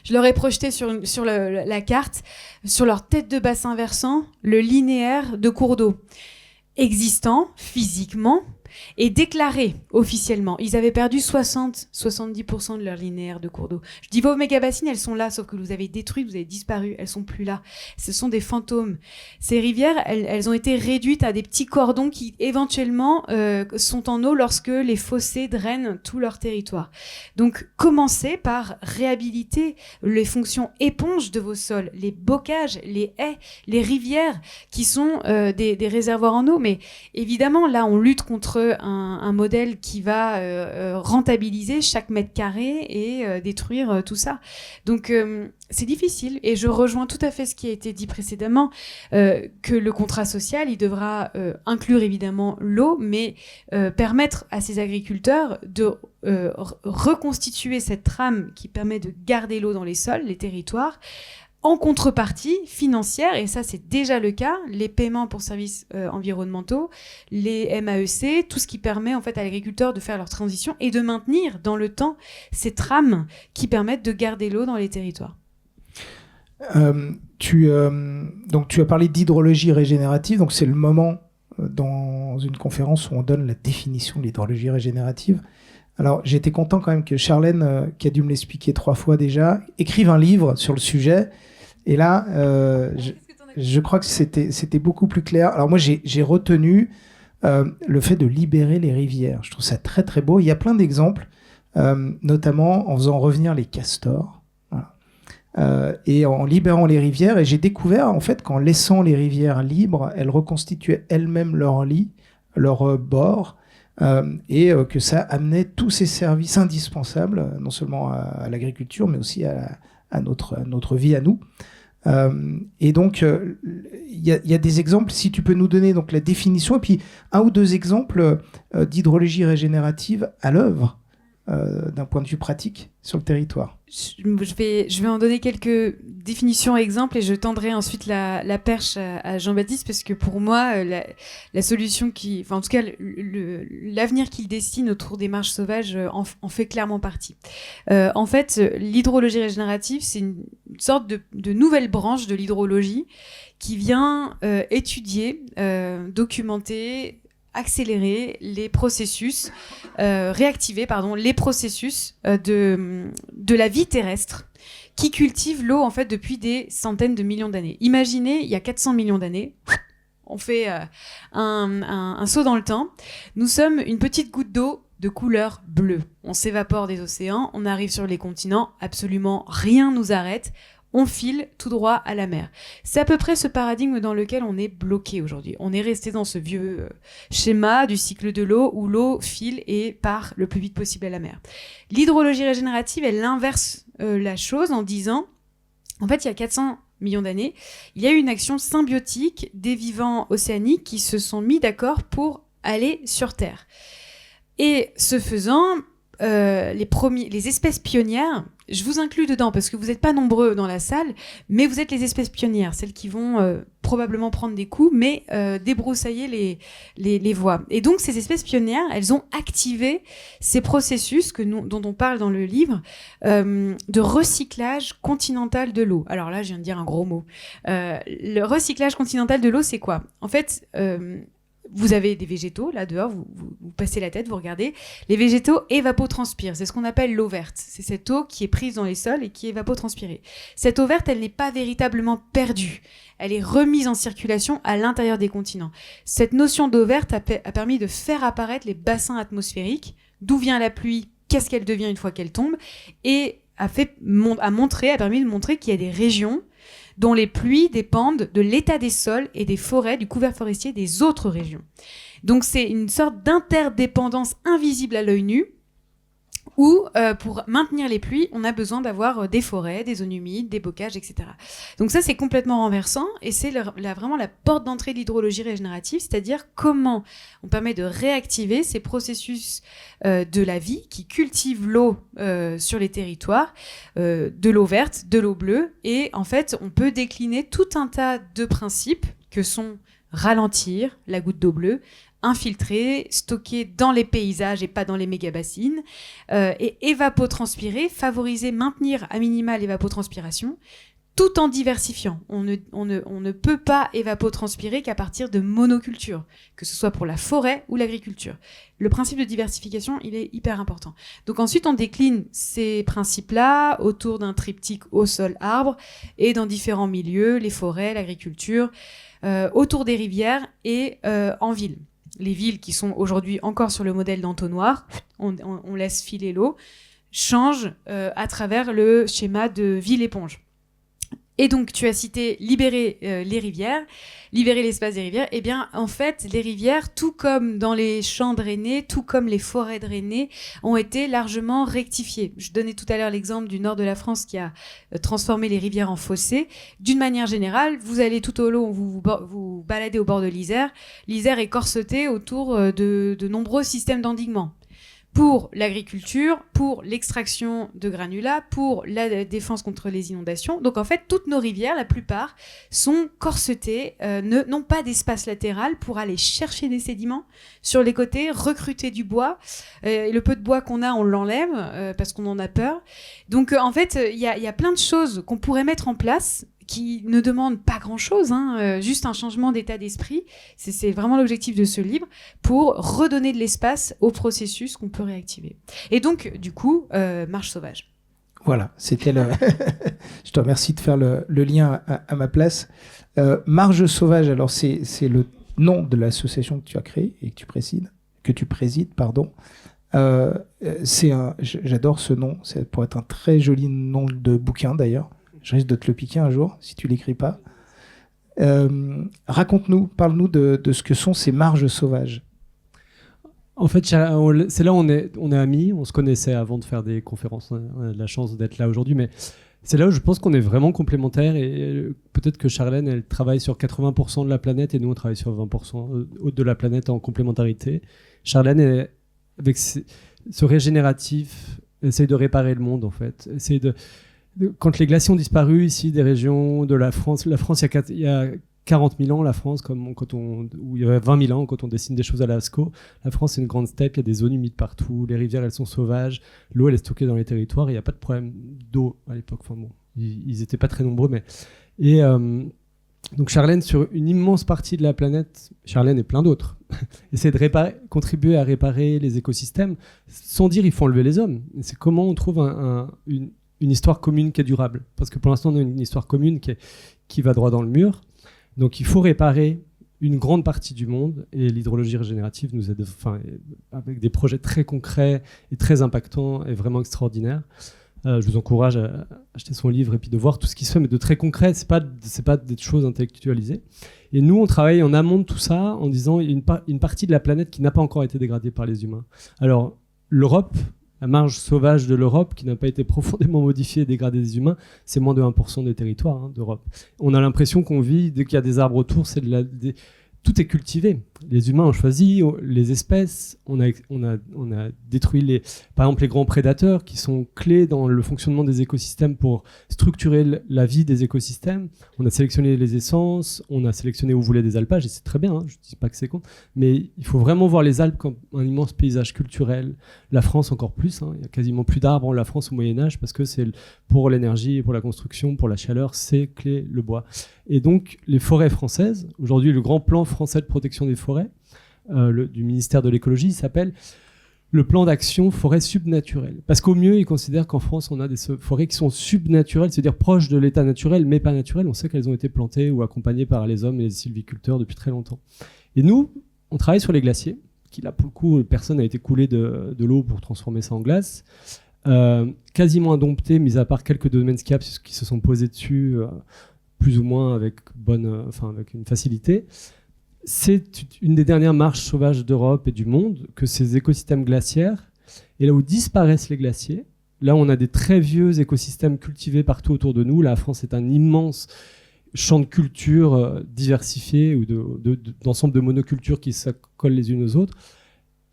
Je leur ai projeté sur la carte, sur leur tête de bassin versant, le linéaire de cours d'eau existant physiquement et déclaré officiellement. Ils avaient perdu 70% de leur linéaire de cours d'eau. Je dis, vos méga-bassines, elles sont là, sauf que vous avez détruit, vous avez disparu, elles sont plus là. Ce sont des fantômes. Ces rivières, elles ont été réduites à des petits cordons qui, éventuellement, sont en eau lorsque les fossés drainent tout leur territoire. Donc, commencez par réhabiliter les fonctions éponges de vos sols, les bocages, les haies, les rivières, qui sont des réservoirs en eau. Mais évidemment, là, on lutte contre un modèle qui va rentabiliser chaque mètre carré et détruire tout ça. Donc c'est difficile, et je rejoins tout à fait ce qui a été dit précédemment, que le contrat social, il devra inclure évidemment l'eau, mais permettre à ces agriculteurs de reconstituer cette trame qui permet de garder l'eau dans les sols, les territoires, en contrepartie financière, et ça c'est déjà le cas, les paiements pour services environnementaux, les MAEC, tout ce qui permet en fait à l'agriculteur de faire leur transition et de maintenir dans le temps ces trames qui permettent de garder l'eau dans les territoires. Donc tu as parlé d'hydrologie régénérative, donc c'est le moment dans une conférence où on donne la définition de l'hydrologie régénérative. Alors j'étais content quand même que Charlène, qui a dû me l'expliquer 3 fois déjà, écrive un livre sur le sujet. Et là, je crois que c'était beaucoup plus clair. Alors moi, j'ai retenu le fait de libérer les rivières. Je trouve ça très très beau. Il y a plein d'exemples, notamment en faisant revenir les castors. Voilà. Et en libérant les rivières. Et j'ai découvert en fait qu'en laissant les rivières libres, elles reconstituaient elles-mêmes leur lit, leur bord. Et que ça amenait tous ces services indispensables, non seulement à l'agriculture, mais aussi à notre vie à nous. Et donc, il y a des exemples, si tu peux nous donner donc, la définition, et puis 1 ou 2 exemples d'hydrologie régénérative à l'œuvre, d'un point de vue pratique, sur le territoire. Je vais en donner quelques définitions, exemples, et je tendrai ensuite la perche à Jean-Baptiste, parce que pour moi, la solution en tout cas, l'avenir qu'il dessine autour des marches sauvages en fait clairement partie. En fait, l'hydrologie régénérative, c'est une sorte de nouvelle branche de l'hydrologie qui vient étudier, documenter, accélérer les processus, réactiver les processus de la vie terrestre qui cultive l'eau en fait depuis des centaines de millions d'années. Imaginez, il y a 400 millions d'années, on fait un saut dans le temps, nous sommes une petite goutte d'eau de couleur bleue. On s'évapore des océans, on arrive sur les continents, absolument rien nous arrête, on file tout droit à la mer. C'est à peu près ce paradigme dans lequel on est bloqué aujourd'hui. On est resté dans ce vieux schéma du cycle de l'eau où l'eau file et part le plus vite possible à la mer. L'hydrologie régénérative, elle inverse la chose en disant, en fait, il y a 400 millions d'années, il y a eu une action symbiotique des vivants océaniques qui se sont mis d'accord pour aller sur Terre. Et ce faisant, les espèces pionnières, je vous inclus dedans parce que vous n'êtes pas nombreux dans la salle, mais vous êtes les espèces pionnières, celles qui vont probablement prendre des coups, mais débroussailler les voies. Et donc ces espèces pionnières, elles ont activé ces processus dont on parle dans le livre de recyclage continental de l'eau. Alors là, je viens de dire un gros mot. Le recyclage continental de l'eau, c'est quoi ? En fait, vous avez des végétaux, là dehors, vous passez la tête, vous regardez. Les végétaux évapotranspirent. C'est ce qu'on appelle l'eau verte. C'est cette eau qui est prise dans les sols et qui est évapotranspirée. Cette eau verte, elle n'est pas véritablement perdue. Elle est remise en circulation à l'intérieur des continents. Cette notion d'eau verte a permis de faire apparaître les bassins atmosphériques, d'où vient la pluie, qu'est-ce qu'elle devient une fois qu'elle tombe, et a permis de montrer qu'il y a des régions dont les pluies dépendent de l'état des sols et des forêts, du couvert forestier des autres régions. Donc c'est une sorte d'interdépendance invisible à l'œil nu, où pour maintenir les pluies, on a besoin d'avoir des forêts, des zones humides, des bocages, etc. Donc ça, c'est complètement renversant, et c'est vraiment la porte d'entrée de l'hydrologie régénérative, c'est-à-dire comment on permet de réactiver ces processus de la vie qui cultivent l'eau sur les territoires, de l'eau verte, de l'eau bleue, et en fait, on peut décliner tout un tas de principes que sont ralentir la goutte d'eau bleue, infiltrer, stocker dans les paysages et pas dans les méga-bassines, et évapotranspirer, favoriser, maintenir à minima l'évapotranspiration, tout en diversifiant. On ne peut pas évapotranspirer qu'à partir de monoculture, que ce soit pour la forêt ou l'agriculture. Le principe de diversification, il est hyper important. Donc ensuite, on décline ces principes-là autour d'un triptyque au sol arbre et dans différents milieux, les forêts, l'agriculture, autour des rivières et en ville. Les villes qui sont aujourd'hui encore sur le modèle d'entonnoir, on laisse filer l'eau, changent à travers le schéma de ville-éponge. Et donc, tu as cité libérer les rivières, libérer l'espace des rivières. Eh bien, en fait, les rivières, tout comme dans les champs drainés, tout comme les forêts drainées, ont été largement rectifiées. Je donnais tout à l'heure l'exemple du nord de la France qui a transformé les rivières en fossés. D'une manière générale, vous allez tout au long, vous baladez au bord de l'Isère. L'Isère est corsetée autour de nombreux systèmes d'endiguement. Pour l'agriculture, pour l'extraction de granulats, pour la défense contre les inondations. Donc en fait, toutes nos rivières, la plupart, sont corsetées, n'ont pas d'espace latéral pour aller chercher des sédiments sur les côtés, recruter du bois. Le peu de bois qu'on a, on l'enlève parce qu'on en a peur. Donc en fait, il y a plein de choses qu'on pourrait mettre en place qui ne demande pas grand-chose, juste un changement d'état d'esprit. C'est vraiment l'objectif de ce livre, pour redonner de l'espace au processus qu'on peut réactiver. Et donc, du coup, marche sauvage. Voilà, c'était le... Je te remercie de faire le lien à ma place. Marge sauvage, alors c'est le nom de l'association que tu as créée et que tu présides, J'adore ce nom, c'est pour être un très joli nom de bouquin d'ailleurs. Je risque de te le piquer un jour, si tu l'écris pas. Raconte-nous, parle-nous de ce que sont ces marges sauvages. En fait, c'est là où on est amis, on se connaissait avant de faire des conférences, on a de la chance d'être là aujourd'hui, mais c'est là où je pense qu'on est vraiment complémentaires, et peut-être que Charlène, elle travaille sur 80% de la planète et nous, on travaille sur 20% de la planète en complémentarité. Charlène, avec ce régénératif, essaye de réparer le monde, en fait. Quand les glaciers ont disparu ici des régions de la France, il y a 40 000 ans, la France, ou il y a 20 000 ans, quand on dessine des choses à Lascaux, la France c'est une grande steppe, il y a des zones humides partout, les rivières elles sont sauvages, l'eau elle est stockée dans les territoires, il n'y a pas de problème d'eau à l'époque, enfin bon, ils n'étaient pas très nombreux, mais... Et donc Charlène, sur une immense partie de la planète, Charlène et plein d'autres, essaie de contribuer à réparer les écosystèmes, sans dire il faut enlever les hommes. C'est comment on trouve une histoire commune qui est durable. Parce que pour l'instant, on a une histoire commune qui va droit dans le mur. Donc, il faut réparer une grande partie du monde. Et l'hydrologie régénérative nous aide, avec des projets très concrets et très impactants et vraiment extraordinaires. Je vous encourage à acheter son livre et puis de voir tout ce qui se fait, mais de très concret. C'est pas des choses intellectualisées. Et nous, on travaille en amont de tout ça en disant il y a une partie de la planète qui n'a pas encore été dégradée par les humains. Alors, l'Europe, la marge sauvage de l'Europe, qui n'a pas été profondément modifiée et dégradée des humains, c'est moins de 1% des territoires d'Europe. On a l'impression qu'on vit, dès qu'il y a des arbres autour, tout est cultivé. Les humains ont choisi les espèces, on a détruit par exemple les grands prédateurs qui sont clés dans le fonctionnement des écosystèmes pour structurer la vie des écosystèmes. On a sélectionné les essences, on a sélectionné où voulait des alpages, et c'est très bien, je ne dis pas que c'est con, mais il faut vraiment voir les Alpes comme un immense paysage culturel. La France encore plus, il y a quasiment plus d'arbres en la France au Moyen-Âge parce que c'est pour l'énergie, pour la construction, pour la chaleur, c'est clé le bois. Et donc les forêts françaises, aujourd'hui le grand plan français de protection des forêts, du ministère de l'écologie, s'appelle le plan d'action forêt subnaturelle. Parce qu'au mieux, ils considèrent qu'en France, on a des forêts qui sont subnaturelles, c'est-à-dire proches de l'état naturel, mais pas naturelles. On sait qu'elles ont été plantées ou accompagnées par les hommes et les sylviculteurs depuis très longtemps. Et nous, on travaille sur les glaciers, qui là, pour le coup, personne n'a été coulé de l'eau pour transformer ça en glace. Quasiment indompté, mis à part quelques domaines skiables qui se sont posés dessus, plus ou moins avec une facilité. C'est une des dernières marches sauvages d'Europe et du monde que ces écosystèmes glaciaires, et là où disparaissent les glaciers, là on a des très vieux écosystèmes cultivés partout autour de nous. La France est un immense champ de culture diversifié ou d'ensemble de monocultures qui s'accolent les unes aux autres.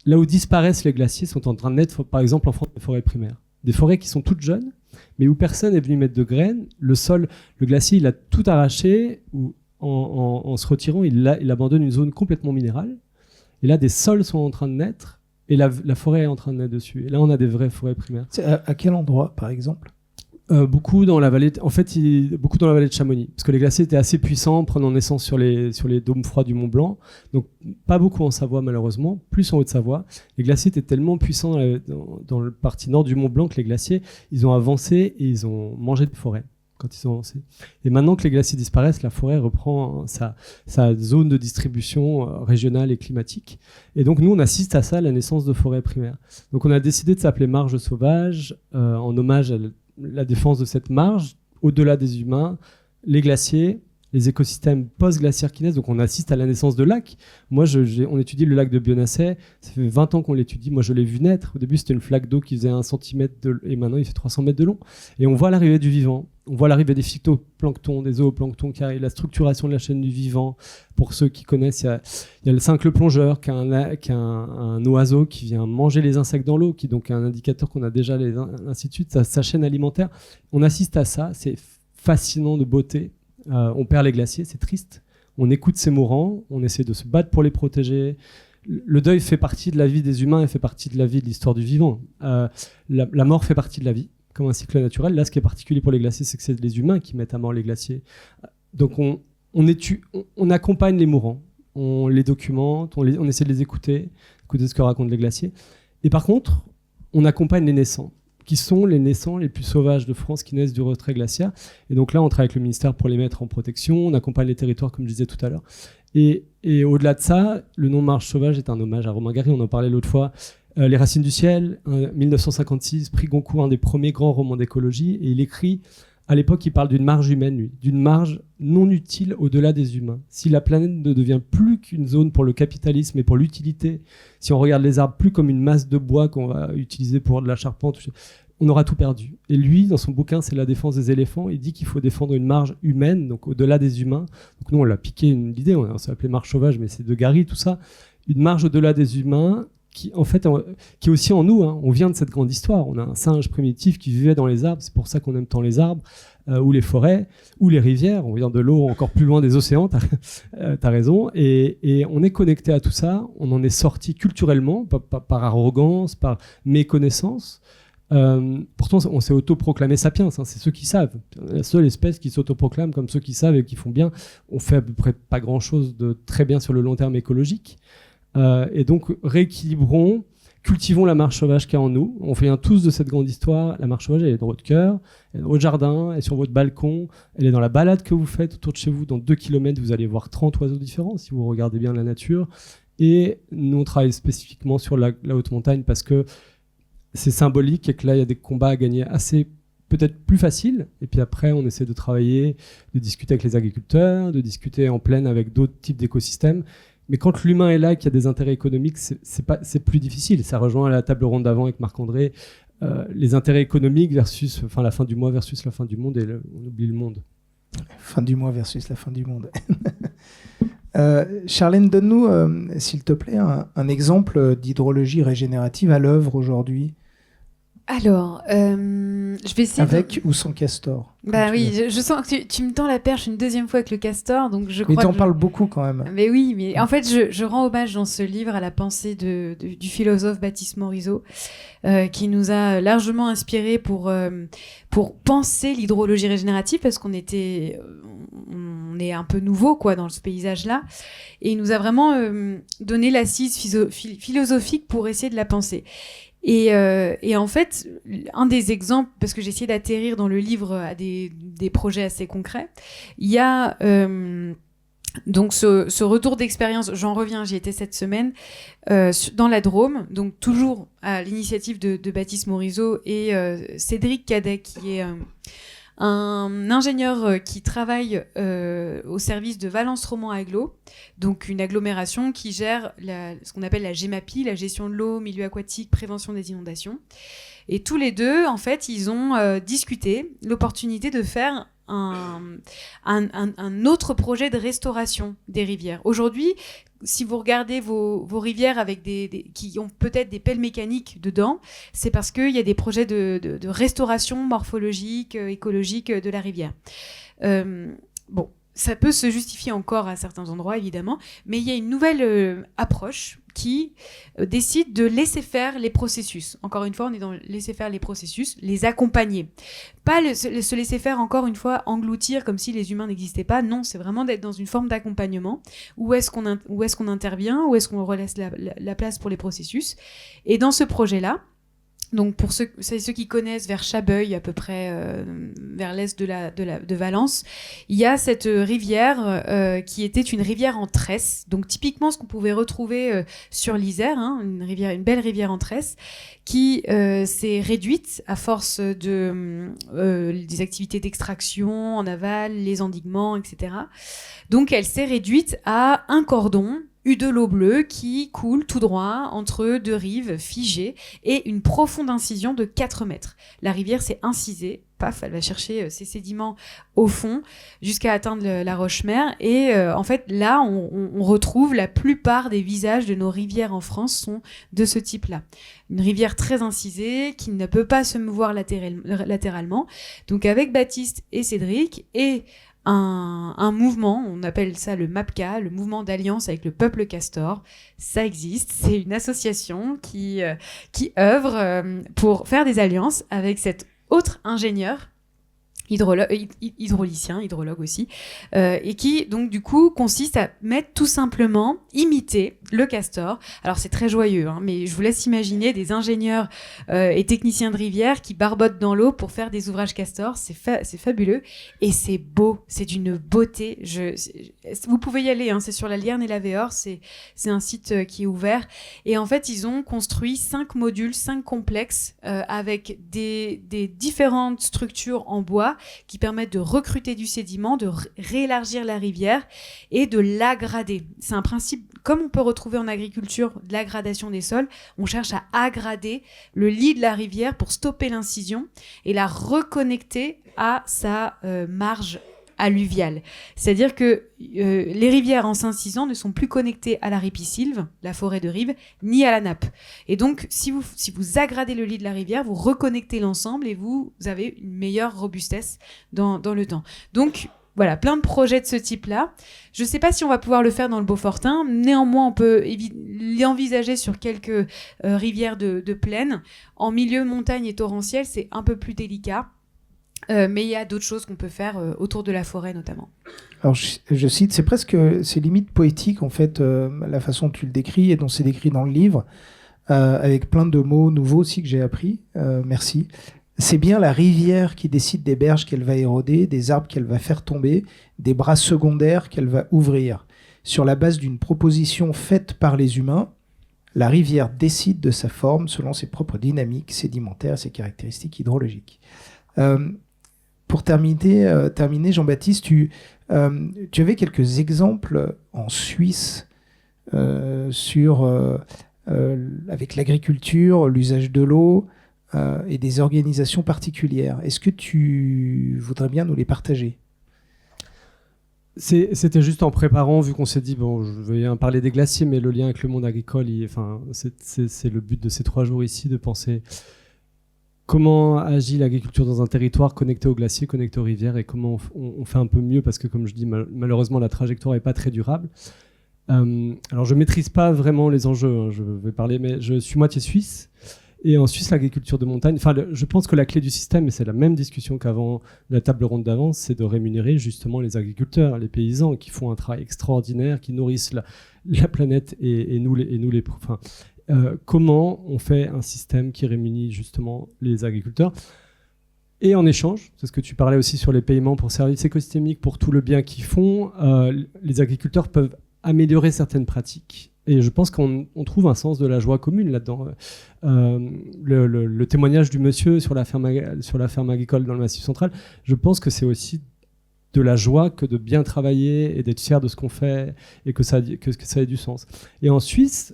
Là où disparaissent les glaciers sont en train de naître, par exemple en France, des forêts primaires. Des forêts qui sont toutes jeunes, mais où personne n'est venu mettre de graines. Le glacier, il a tout arraché, en se retirant, il abandonne une zone complètement minérale. Et là, des sols sont en train de naître et la forêt est en train de naître dessus. Et là, on a des vraies forêts primaires. À quel endroit, par exemple ? Beaucoup dans la vallée de Chamonix, parce que les glaciers étaient assez puissants, prenant naissance sur les dômes froids du Mont Blanc. Donc, pas beaucoup en Savoie, malheureusement, plus en Haute-Savoie. Les glaciers étaient tellement puissants dans le partie nord du Mont Blanc que les glaciers, ils ont avancé et ils ont mangé de forêt quand ils ont avancé. Et maintenant que les glaciers disparaissent, la forêt reprend sa zone de distribution régionale et climatique. Et donc, nous, on assiste à ça, la naissance de forêts primaires. Donc, on a décidé de s'appeler Marge sauvage, en hommage à la défense de cette marge, au-delà des humains, les glaciers, les écosystèmes post-glaciaires qui naissent. Donc on assiste à la naissance de lacs. Moi, on étudie le lac de Bionasset. Ça fait 20 ans qu'on l'étudie. Moi, je l'ai vu naître. Au début, c'était une flaque d'eau qui faisait 1 cm et maintenant, il fait 300 mètres de long. Et on voit l'arrivée du vivant. On voit l'arrivée des phytoplanctons, des zooplanctons qui arrivent, la structuration de la chaîne du vivant. Pour ceux qui connaissent, il y a le cincle plongeur, qui est un oiseau qui vient manger les insectes dans l'eau, qui donc est un indicateur qu'on a déjà, ainsi de suite, sa chaîne alimentaire. On assiste à ça. C'est fascinant de beauté. On perd les glaciers, c'est triste. On écoute ces mourants, on essaie de se battre pour les protéger. Le deuil fait partie de la vie des humains et fait partie de la vie de l'histoire du vivant. La mort fait partie de la vie, comme un cycle naturel. Là, ce qui est particulier pour les glaciers, c'est que c'est les humains qui mettent à mort les glaciers. Donc on accompagne les mourants, on les documente, on essaie de les écouter ce que racontent les glaciers. Et par contre, on accompagne les naissants, qui sont les naissants les plus sauvages de France qui naissent du retrait glaciaire. Et donc là, on travaille avec le ministère pour les mettre en protection, on accompagne les territoires, comme je disais tout à l'heure. Et au-delà de ça, le nom Marge sauvage est un hommage à Romain Gary, on en parlait l'autre fois. Les Racines du ciel, 1956, prix Goncourt, un des premiers grands romans d'écologie. Et il écrit, à l'époque, il parle d'une marge humaine, lui, d'une marge non utile au-delà des humains. Si la planète ne devient plus qu'une zone pour le capitalisme et pour l'utilité, si on regarde les arbres plus comme une masse de bois qu'on va utiliser pour de la charpente, on aura tout perdu. Et lui, dans son bouquin, c'est la défense des éléphants, il dit qu'il faut défendre une marge humaine, donc au-delà des humains. Donc nous, on l'a piqué une idée, on s'est appelé marge sauvage, mais c'est de Gary, tout ça. Une marge au-delà des humains, qui est aussi en nous. On vient de cette grande histoire. On a un singe primitif qui vivait dans les arbres. C'est pour ça qu'on aime tant les arbres, ou les forêts, ou les rivières. On vient de l'eau encore plus loin des océans. T'as raison. Et on est connecté à tout ça. On en est sorti culturellement, par arrogance, par méconnaissance. Pourtant, on s'est autoproclamé sapiens. C'est ceux qui savent. La seule espèce qui s'autoproclame comme ceux qui savent et qui font bien. On fait à peu près pas grand-chose de très bien sur le long terme écologique. Et donc rééquilibrons, cultivons la marche sauvage qu'il y a en nous. On vient tous de cette grande histoire. La marche sauvage, elle est dans votre cœur, elle est dans votre jardin, elle est sur votre balcon, elle est dans la balade que vous faites autour de chez vous. Dans 2 km, vous allez voir 30 oiseaux différents si vous regardez bien la nature. Et nous, on travaille spécifiquement sur la haute montagne parce que c'est symbolique et que là, il y a des combats à gagner assez peut-être plus facile. Et puis après, on essaie de travailler, de discuter avec les agriculteurs, de discuter en plaine avec d'autres types d'écosystèmes. Mais quand l'humain est là, qu'il y a des intérêts économiques, c'est plus difficile. Ça rejoint la table ronde d'avant avec Marc-André. Les intérêts économiques versus la fin du mois versus la fin du monde, et on oublie le monde. Fin du mois versus la fin du monde. Charlène, donne-nous, s'il te plaît, un exemple d'hydrologie régénérative à l'œuvre aujourd'hui. Alors, je vais essayer. Avec ou sans castor? Bah oui, je sens que tu me tends la perche une deuxième fois avec le castor, donc je crois. Mais t'en parles beaucoup quand même. Mais oui, mais en fait, je rends hommage dans ce livre à la pensée du philosophe Baptiste Morisot, qui nous a largement inspiré pour penser l'hydrologie régénérative, parce qu'on est un peu nouveau quoi dans ce paysage-là, et il nous a vraiment donné l'assise philosophique pour essayer de la penser. Et en fait, un des exemples, parce que j'ai essayé d'atterrir dans le livre à des projets assez concrets, il y a donc ce retour d'expérience, j'en reviens, j'y étais cette semaine, dans la Drôme, donc toujours à l'initiative de Baptiste Morisot et Cédric Cadet, qui est un ingénieur qui travaille au service de Valence Romand Agglo, donc une agglomération qui gère ce qu'on appelle la GEMAPI, la gestion de l'eau, milieu aquatique, prévention des inondations. Et tous les deux, en fait, ils ont discuté l'opportunité de faire un autre projet de restauration des rivières. Aujourd'hui, si vous regardez vos rivières avec qui ont peut-être des pelles mécaniques dedans, c'est parce qu'il y a des projets de restauration morphologique, écologique de la rivière. Bon, ça peut se justifier encore à certains endroits, évidemment, mais il y a une nouvelle approche qui décide de laisser faire les processus. Encore une fois, on est dans laisser faire les processus, les accompagner. Pas se laisser faire, encore une fois, engloutir comme si les humains n'existaient pas. Non, c'est vraiment d'être dans une forme d'accompagnement. Où est-ce qu'on intervient, où est-ce qu'on relaisse la place pour les processus. Et dans ce projet-là, donc pour ceux qui connaissent, vers Chabeuil, à peu près vers l'est de Valence, il y a cette rivière qui était une rivière en tresse. Donc typiquement ce qu'on pouvait retrouver sur l'Isère, hein, une belle rivière en tresse, qui s'est réduite à force des activités d'extraction en aval, les endiguements, etc. Donc elle s'est réduite à un cordon de l'eau bleue qui coule tout droit entre deux rives figées et une profonde incision de 4 mètres. La rivière s'est incisée, paf, elle va chercher ses sédiments au fond jusqu'à atteindre la roche-mère. Et en fait, là, on retrouve la plupart des visages de nos rivières en France sont de ce type-là. Une rivière très incisée qui ne peut pas se mouvoir latéralement. Donc avec Baptiste et Cédric et un mouvement, on appelle ça le MAPCA, le mouvement d'alliance avec le peuple castor. Ça existe, c'est une association qui œuvre pour faire des alliances avec cet autre ingénieur, hydrologue aussi, et qui donc du coup consiste à tout simplement imiter le castor. Alors c'est très joyeux, hein, mais je vous laisse imaginer des ingénieurs et techniciens de rivière qui barbotent dans l'eau pour faire des ouvrages castor. C'est fabuleux et c'est beau, c'est d'une beauté. Vous pouvez y aller, hein, c'est sur la Lierne et la Véor, c'est un site qui est ouvert. Et en fait ils ont construit 5 modules, 5 complexes avec des différentes structures en bois qui permettent de recruter du sédiment, de réélargir la rivière et de l'agrader. C'est un principe, comme on peut retrouver en agriculture de l'aggradation des sols, on cherche à agrader le lit de la rivière pour stopper l'incision et la reconnecter à sa marge alluviale. C'est-à-dire que les rivières en s'incisant ne sont plus connectées à la ripisylve, la forêt de rive, ni à la nappe. Et donc, si vous aggradez le lit de la rivière, vous reconnectez l'ensemble et vous avez une meilleure robustesse dans le temps. Donc, voilà, plein de projets de ce type-là. Je ne sais pas si on va pouvoir le faire dans le Beaufortain. Néanmoins, on peut l'envisager sur quelques rivières de plaine. En milieu montagne et torrentiel, c'est un peu plus délicat. Mais il y a d'autres choses qu'on peut faire autour de la forêt notamment. Alors je cite, c'est limite poétique en fait, la façon dont tu le décris et dont c'est décrit dans le livre, avec plein de mots nouveaux aussi que j'ai appris, merci. C'est bien la rivière qui décide des berges qu'elle va éroder, des arbres qu'elle va faire tomber, des bras secondaires qu'elle va ouvrir. Sur la base d'une proposition faite par les humains, la rivière décide de sa forme selon ses propres dynamiques sédimentaires et ses caractéristiques hydrologiques. Pour terminer, Jean-Baptiste, tu avais quelques exemples en Suisse avec l'agriculture, l'usage de l'eau et des organisations particulières. Est-ce que tu voudrais bien nous les partager ? C'était juste en préparant, vu qu'on s'est dit, bon, je vais bien parler des glaciers, mais le lien avec le monde agricole, c'est le but de ces 3 jours ici, de penser comment agit l'agriculture dans un territoire connecté aux glaciers, connecté aux rivières, et comment on fait un peu mieux, parce que comme je dis, malheureusement, la trajectoire n'est pas très durable. Alors, je ne maîtrise pas vraiment les enjeux, hein, je vais parler, mais je suis moitié suisse. Et en Suisse, l'agriculture de montagne, je pense que la clé du système, et c'est la même discussion qu'avant la table ronde d'avance, c'est de rémunérer justement les agriculteurs, les paysans qui font un travail extraordinaire, qui nourrissent la planète et nous les comment on fait un système qui rémunère justement les agriculteurs. Et en échange, c'est ce que tu parlais aussi sur les paiements pour services écosystémiques, pour tout le bien qu'ils font, les agriculteurs peuvent améliorer certaines pratiques. Et je pense qu'on trouve un sens de la joie commune là-dedans. Le témoignage du monsieur sur la ferme agricole dans le Massif central, je pense que c'est aussi de la joie que de bien travailler et d'être fier de ce qu'on fait et que ça ait du sens. Et en Suisse,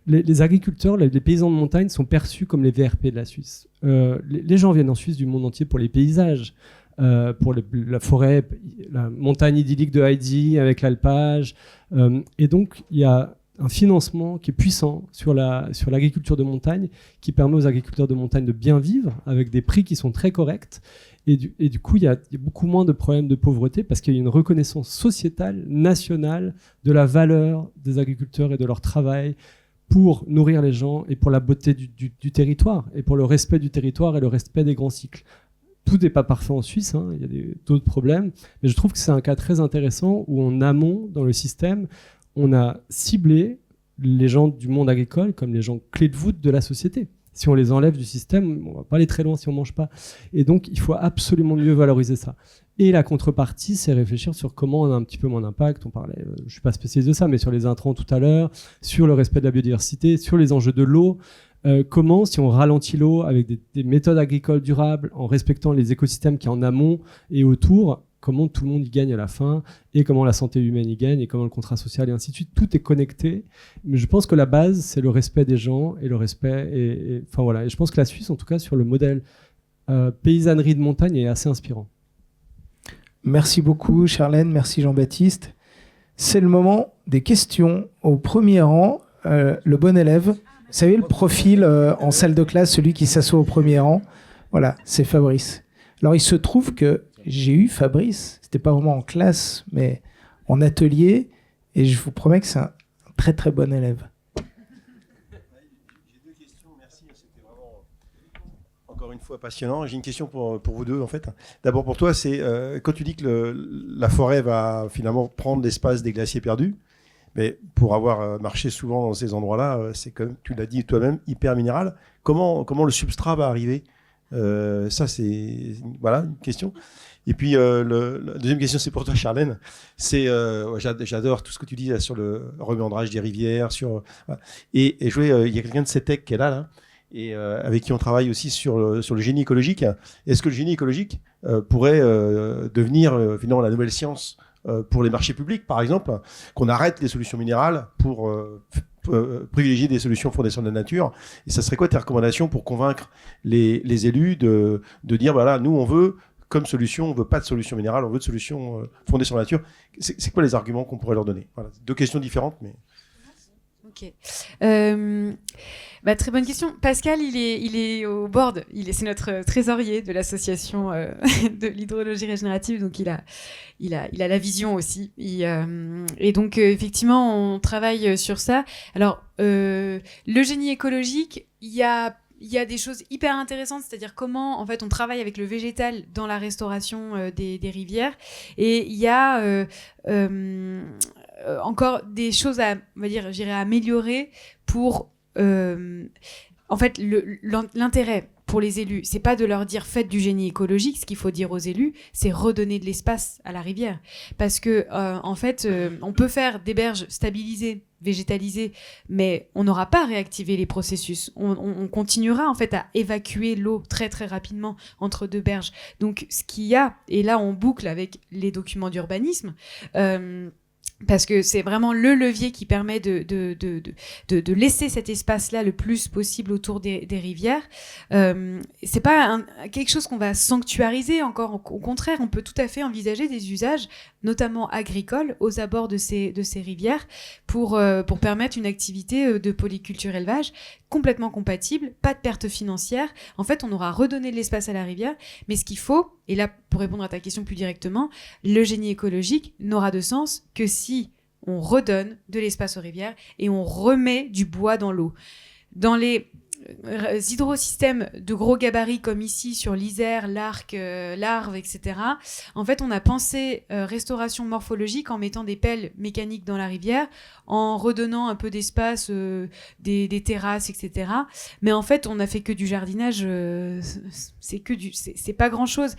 les agriculteurs, les paysans de montagne sont perçus comme les VRP de la Suisse. Les gens viennent en Suisse du monde entier pour les paysages, pour la forêt, la montagne idyllique de Heidi avec l'alpage. Et donc, il y a un financement qui est puissant sur l'agriculture de montagne, qui permet aux agriculteurs de montagne de bien vivre avec des prix qui sont très corrects. Et du coup, il y a beaucoup moins de problèmes de pauvreté parce qu'il y a une reconnaissance sociétale, nationale, de la valeur des agriculteurs et de leur travail pour nourrir les gens et pour la beauté du territoire et pour le respect du territoire et le respect des grands cycles. Tout n'est pas parfait en Suisse, hein, il y a d'autres problèmes, mais je trouve que c'est un cas très intéressant où en amont, dans le système, on a ciblé les gens du monde agricole comme les gens clés de voûte de la société. Si on les enlève du système, on ne va pas aller très loin si on ne mange pas. Et donc, il faut absolument mieux valoriser ça. Et la contrepartie, c'est réfléchir sur comment on a un petit peu moins d'impact. On parlait, je ne suis pas spécialiste de ça, mais sur les intrants tout à l'heure, sur le respect de la biodiversité, sur les enjeux de l'eau. Comment, si on ralentit l'eau avec des méthodes agricoles durables, en respectant les écosystèmes qui en amont et autour, comment tout le monde y gagne à la fin, et comment la santé humaine y gagne, et comment le contrat social, et ainsi de suite. Tout est connecté. Mais je pense que la base, c'est le respect des gens, et le respect... Enfin voilà. Et je pense que la Suisse, en tout cas, sur le modèle paysannerie de montagne, est assez inspirant. Merci beaucoup, Charlène. Merci, Jean-Baptiste. C'est le moment des questions. Au premier rang, le bon élève... Vous savez, le profil en salle de classe, celui qui s'assoit au premier rang, voilà, c'est Fabrice. Alors, il se trouve que j'ai eu Fabrice, c'était pas vraiment en classe, mais en atelier, et je vous promets que c'est un très très bon élève. J'ai 2 questions, merci, c'était vraiment encore une fois passionnant. J'ai une question pour vous deux, en fait. D'abord pour toi, c'est quand tu dis que la forêt va finalement prendre l'espace des glaciers perdus, mais pour avoir marché souvent dans ces endroits-là, c'est comme tu l'as dit toi-même, hyper minéral. Comment le substrat va arriver ? Ça, c'est voilà une question. Et puis la deuxième question, c'est pour toi, Charlène. J'adore tout ce que tu dis là, sur le reméandrage des rivières, et je voulais, il y a quelqu'un de CETEC qui est là, et avec qui on travaille aussi sur le génie écologique. Est-ce que le génie écologique pourrait devenir finalement la nouvelle science pour les marchés publics, par exemple, qu'on arrête les solutions minérales pour privilégier des solutions fondées sur la nature? Et ça serait quoi tes recommandations pour convaincre les élus de dire, voilà, nous, on veut, comme solution, on veut pas de solution minérale, on veut de solutions fondées sur la nature. C'est quoi les arguments qu'on pourrait leur donner? Voilà, 2 questions différentes, mais... Ok. Très bonne question. Pascal, il est au board. C'est notre trésorier de l'association de l'hydrologie régénérative. Donc, il a la vision aussi. Et donc, effectivement, on travaille sur ça. Alors, le génie écologique, il y a des choses hyper intéressantes, c'est-à-dire comment, en fait, on travaille avec le végétal dans la restauration des rivières. Et il y a encore des choses à, on va dire, à améliorer pour, en fait, l'intérêt pour les élus, c'est pas de leur dire faites du génie écologique. Ce qu'il faut dire aux élus, c'est redonner de l'espace à la rivière, parce que en fait, on peut faire des berges stabilisées, végétalisées, mais on n'aura pas réactivé les processus. On continuera en fait à évacuer l'eau très très rapidement entre deux berges. Donc ce qu'il y a, et là on boucle avec les documents d'urbanisme. Parce que c'est vraiment le levier qui permet de laisser cet espace-là le plus possible autour des rivières. C'est pas quelque chose qu'on va sanctuariser encore. Au contraire, on peut tout à fait envisager des usages, notamment agricoles, aux abords de ces rivières pour permettre une activité de polyculture élevage complètement compatible, pas de perte financière. En fait, on aura redonné de l'espace à la rivière, mais ce qu'il faut, et là, pour répondre à ta question plus directement, le génie écologique n'aura de sens que si on redonne de l'espace aux rivières et on remet du bois dans l'eau. Dans les hydrosystèmes de gros gabarits comme ici sur l'Isère, l'Arc, l'Arve, etc. En fait, on a pensé restauration morphologique en mettant des pelles mécaniques dans la rivière, en redonnant un peu d'espace, des terrasses, etc. Mais en fait, on n'a fait que du jardinage. C'est pas grand-chose.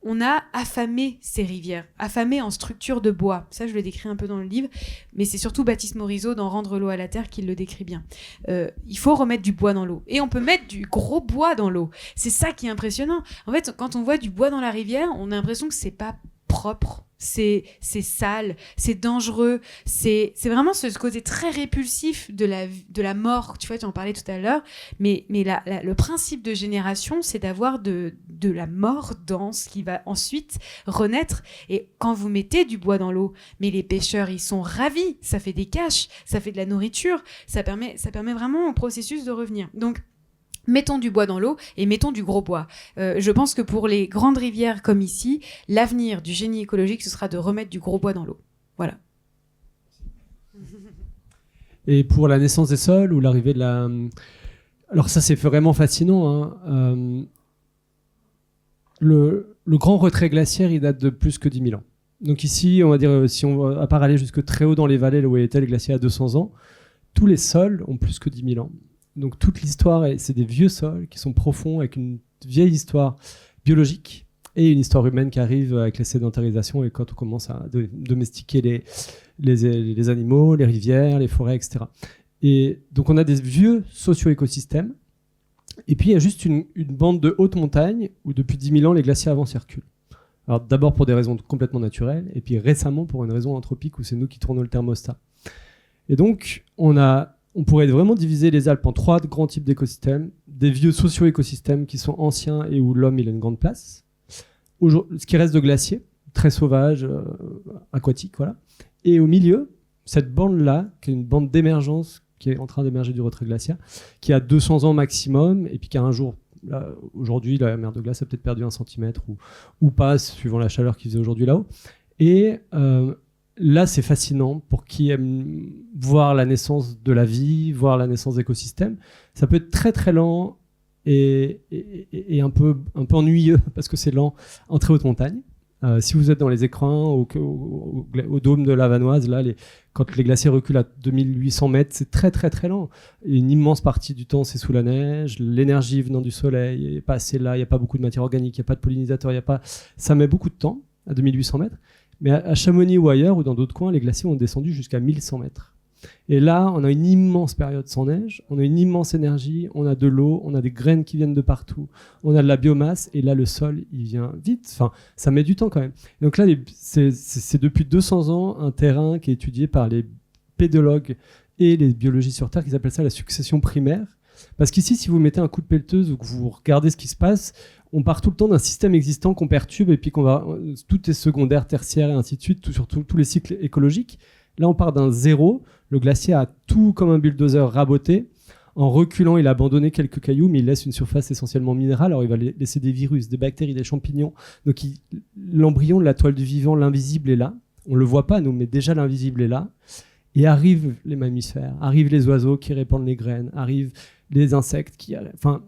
On a affamé ces rivières, affamé en structure de bois. Ça, je le décris un peu dans le livre, mais c'est surtout Baptiste Morisot dans Rendre l'eau à la terre qui le décrit bien. Il faut remettre du bois dans l'eau. Et on peut mettre du gros bois dans l'eau. C'est ça qui est impressionnant. En fait, quand on voit du bois dans la rivière, on a l'impression que c'est pas propre. C'est sale, c'est dangereux, c'est vraiment ce côté très répulsif de la mort. Tu vois, tu en parlais tout à l'heure, mais le principe de génération, c'est d'avoir de la mort dense qui va ensuite renaître. Et quand vous mettez du bois dans l'eau, mais les pêcheurs, ils sont ravis, ça fait des caches, ça fait de la nourriture, ça permet vraiment au processus de revenir. Donc, mettons du bois dans l'eau et mettons du gros bois. Je pense que pour les grandes rivières comme ici, l'avenir du génie écologique, ce sera de remettre du gros bois dans l'eau. Voilà. Et pour la naissance des sols ou l'arrivée de la... Alors ça, c'est vraiment fascinant. Hein. Le grand retrait glaciaire, il date de plus que 10 000 ans. Donc ici, on va dire, si on va à part aller jusque très haut dans les vallées, là où était le glacier à 200 ans, tous les sols ont plus que 10 000 ans. Donc toute l'histoire, c'est des vieux sols qui sont profonds, avec une vieille histoire biologique et une histoire humaine qui arrive avec la sédentarisation et quand on commence à domestiquer les animaux, les rivières, les forêts, etc. Et donc on a des vieux socio-écosystèmes. Et puis il y a juste une bande de haute montagne où depuis 10 000 ans, les glaciers avant circulent. Alors d'abord pour des raisons complètement naturelles, et puis récemment pour une raison anthropique où c'est nous qui tournons le thermostat. Et donc on pourrait vraiment diviser les Alpes en 3 grands types d'écosystèmes, des vieux socio-écosystèmes qui sont anciens et où l'homme il a une grande place, ce qui reste de glaciers, très sauvages, aquatiques, voilà. Et au milieu, cette bande-là, qui est une bande d'émergence, qui est en train d'émerger du retrait glaciaire, qui a 200 ans maximum, et puis qui a un jour, là, aujourd'hui, la mer de glace a peut-être perdu 1 centimètre ou pas, suivant la chaleur qu'il faisait aujourd'hui là-haut. Et là, c'est fascinant pour qui aime voir la naissance de la vie, voir la naissance d'écosystèmes. Ça peut être très très lent et un peu ennuyeux parce que c'est lent en très haute montagne. Si vous êtes dans les écrins au dôme de la Vanoise, là, quand les glaciers reculent à 2800 mètres, c'est très très très lent. Une immense partie du temps, c'est sous la neige, l'énergie venant du soleil n'est pas assez là, il n'y a pas beaucoup de matière organique, il n'y a pas de pollinisateurs, ça met beaucoup de temps à 2800 mètres. Mais à Chamonix ou ailleurs, ou dans d'autres coins, les glaciers ont descendu jusqu'à 1100 mètres. Et là, on a une immense période sans neige, on a une immense énergie, on a de l'eau, on a des graines qui viennent de partout, on a de la biomasse, et là, le sol, il vient vite. Enfin, ça met du temps quand même. Et donc là, c'est depuis 200 ans un terrain qui est étudié par les pédologues et les biologistes sur Terre, qui appellent ça la succession primaire. Parce qu'ici, si vous mettez un coup de pelleteuse ou que vous regardez ce qui se passe, on part tout le temps d'un système existant qu'on perturbe et puis tout est secondaire, tertiaire et ainsi de suite, sur tous les cycles écologiques. Là, on part d'un zéro. Le glacier a tout comme un bulldozer raboté. En reculant, il a abandonné quelques cailloux, mais il laisse une surface essentiellement minérale. Alors, il va laisser des virus, des bactéries, des champignons. Donc, l'embryon de la toile du vivant, l'invisible est là. On ne le voit pas, nous, mais déjà l'invisible est là. Et arrivent les mammifères, arrivent les oiseaux qui répandent les graines, arrivent les insectes qui... Enfin,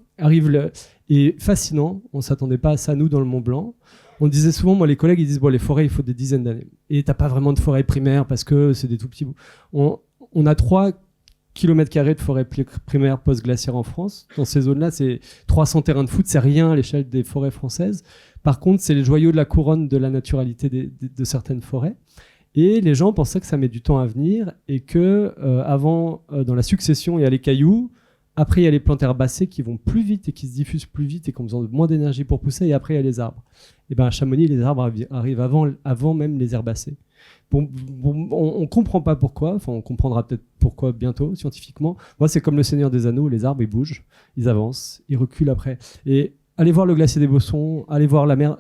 et fascinant, on ne s'attendait pas à ça, nous, dans le Mont Blanc. On disait souvent, moi, les collègues, ils disent, bon, les forêts, il faut des dizaines d'années. Et t'as pas vraiment de forêt primaire parce que c'est des tout petits bouts. On a 3 km² de forêt primaire post-glaciaire en France. Dans ces zones-là, c'est 300 terrains de foot, c'est rien à l'échelle des forêts françaises. Par contre, c'est les joyaux de la couronne de la naturalité de certaines forêts. Et les gens pensaient que ça met du temps à venir et que avant, dans la succession, il y a les cailloux. Après, il y a les plantes herbacées qui vont plus vite et qui se diffusent plus vite et qui ont besoin de moins d'énergie pour pousser. Et après, il y a les arbres. Et ben, à Chamonix, les arbres arrivent avant même les herbacées. Bon, on ne comprend pas pourquoi. Enfin, on comprendra peut-être pourquoi bientôt, scientifiquement. Moi, c'est comme le Seigneur des Anneaux. Les arbres, ils bougent, ils avancent, ils reculent après. Et allez voir le glacier des Bossons, allez voir la mer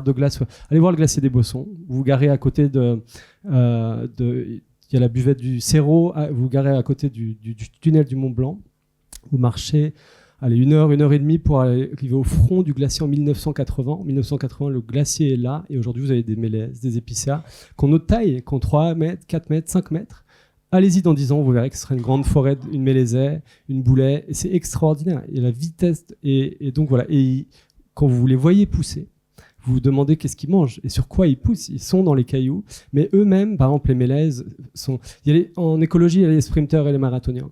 de glace. Allez voir le glacier des Bossons. Vous vous garez à côté il y a la buvette du Cerro. Vous vous garez à côté du tunnel du Mont Blanc. Vous marchez, allez, 1 heure, 1 heure et demie pour arriver au front du glacier en 1980. En 1980, le glacier est là et aujourd'hui, vous avez des mélèzes, des épicéas qui ont notre taille, qui ont 3 mètres, 4 mètres, 5 mètres. Allez-y dans 10 ans, vous verrez que ce sera une grande forêt, une mélèzée, une boulet. Et c'est extraordinaire. Il y a la vitesse. Et donc voilà. Et quand vous les voyez pousser, vous vous demandez qu'est-ce qu'ils mangent et sur quoi ils poussent. Ils sont dans les cailloux. Mais eux-mêmes, par exemple, les mélèzes sont... En écologie, il y a les sprinteurs et les marathoniens.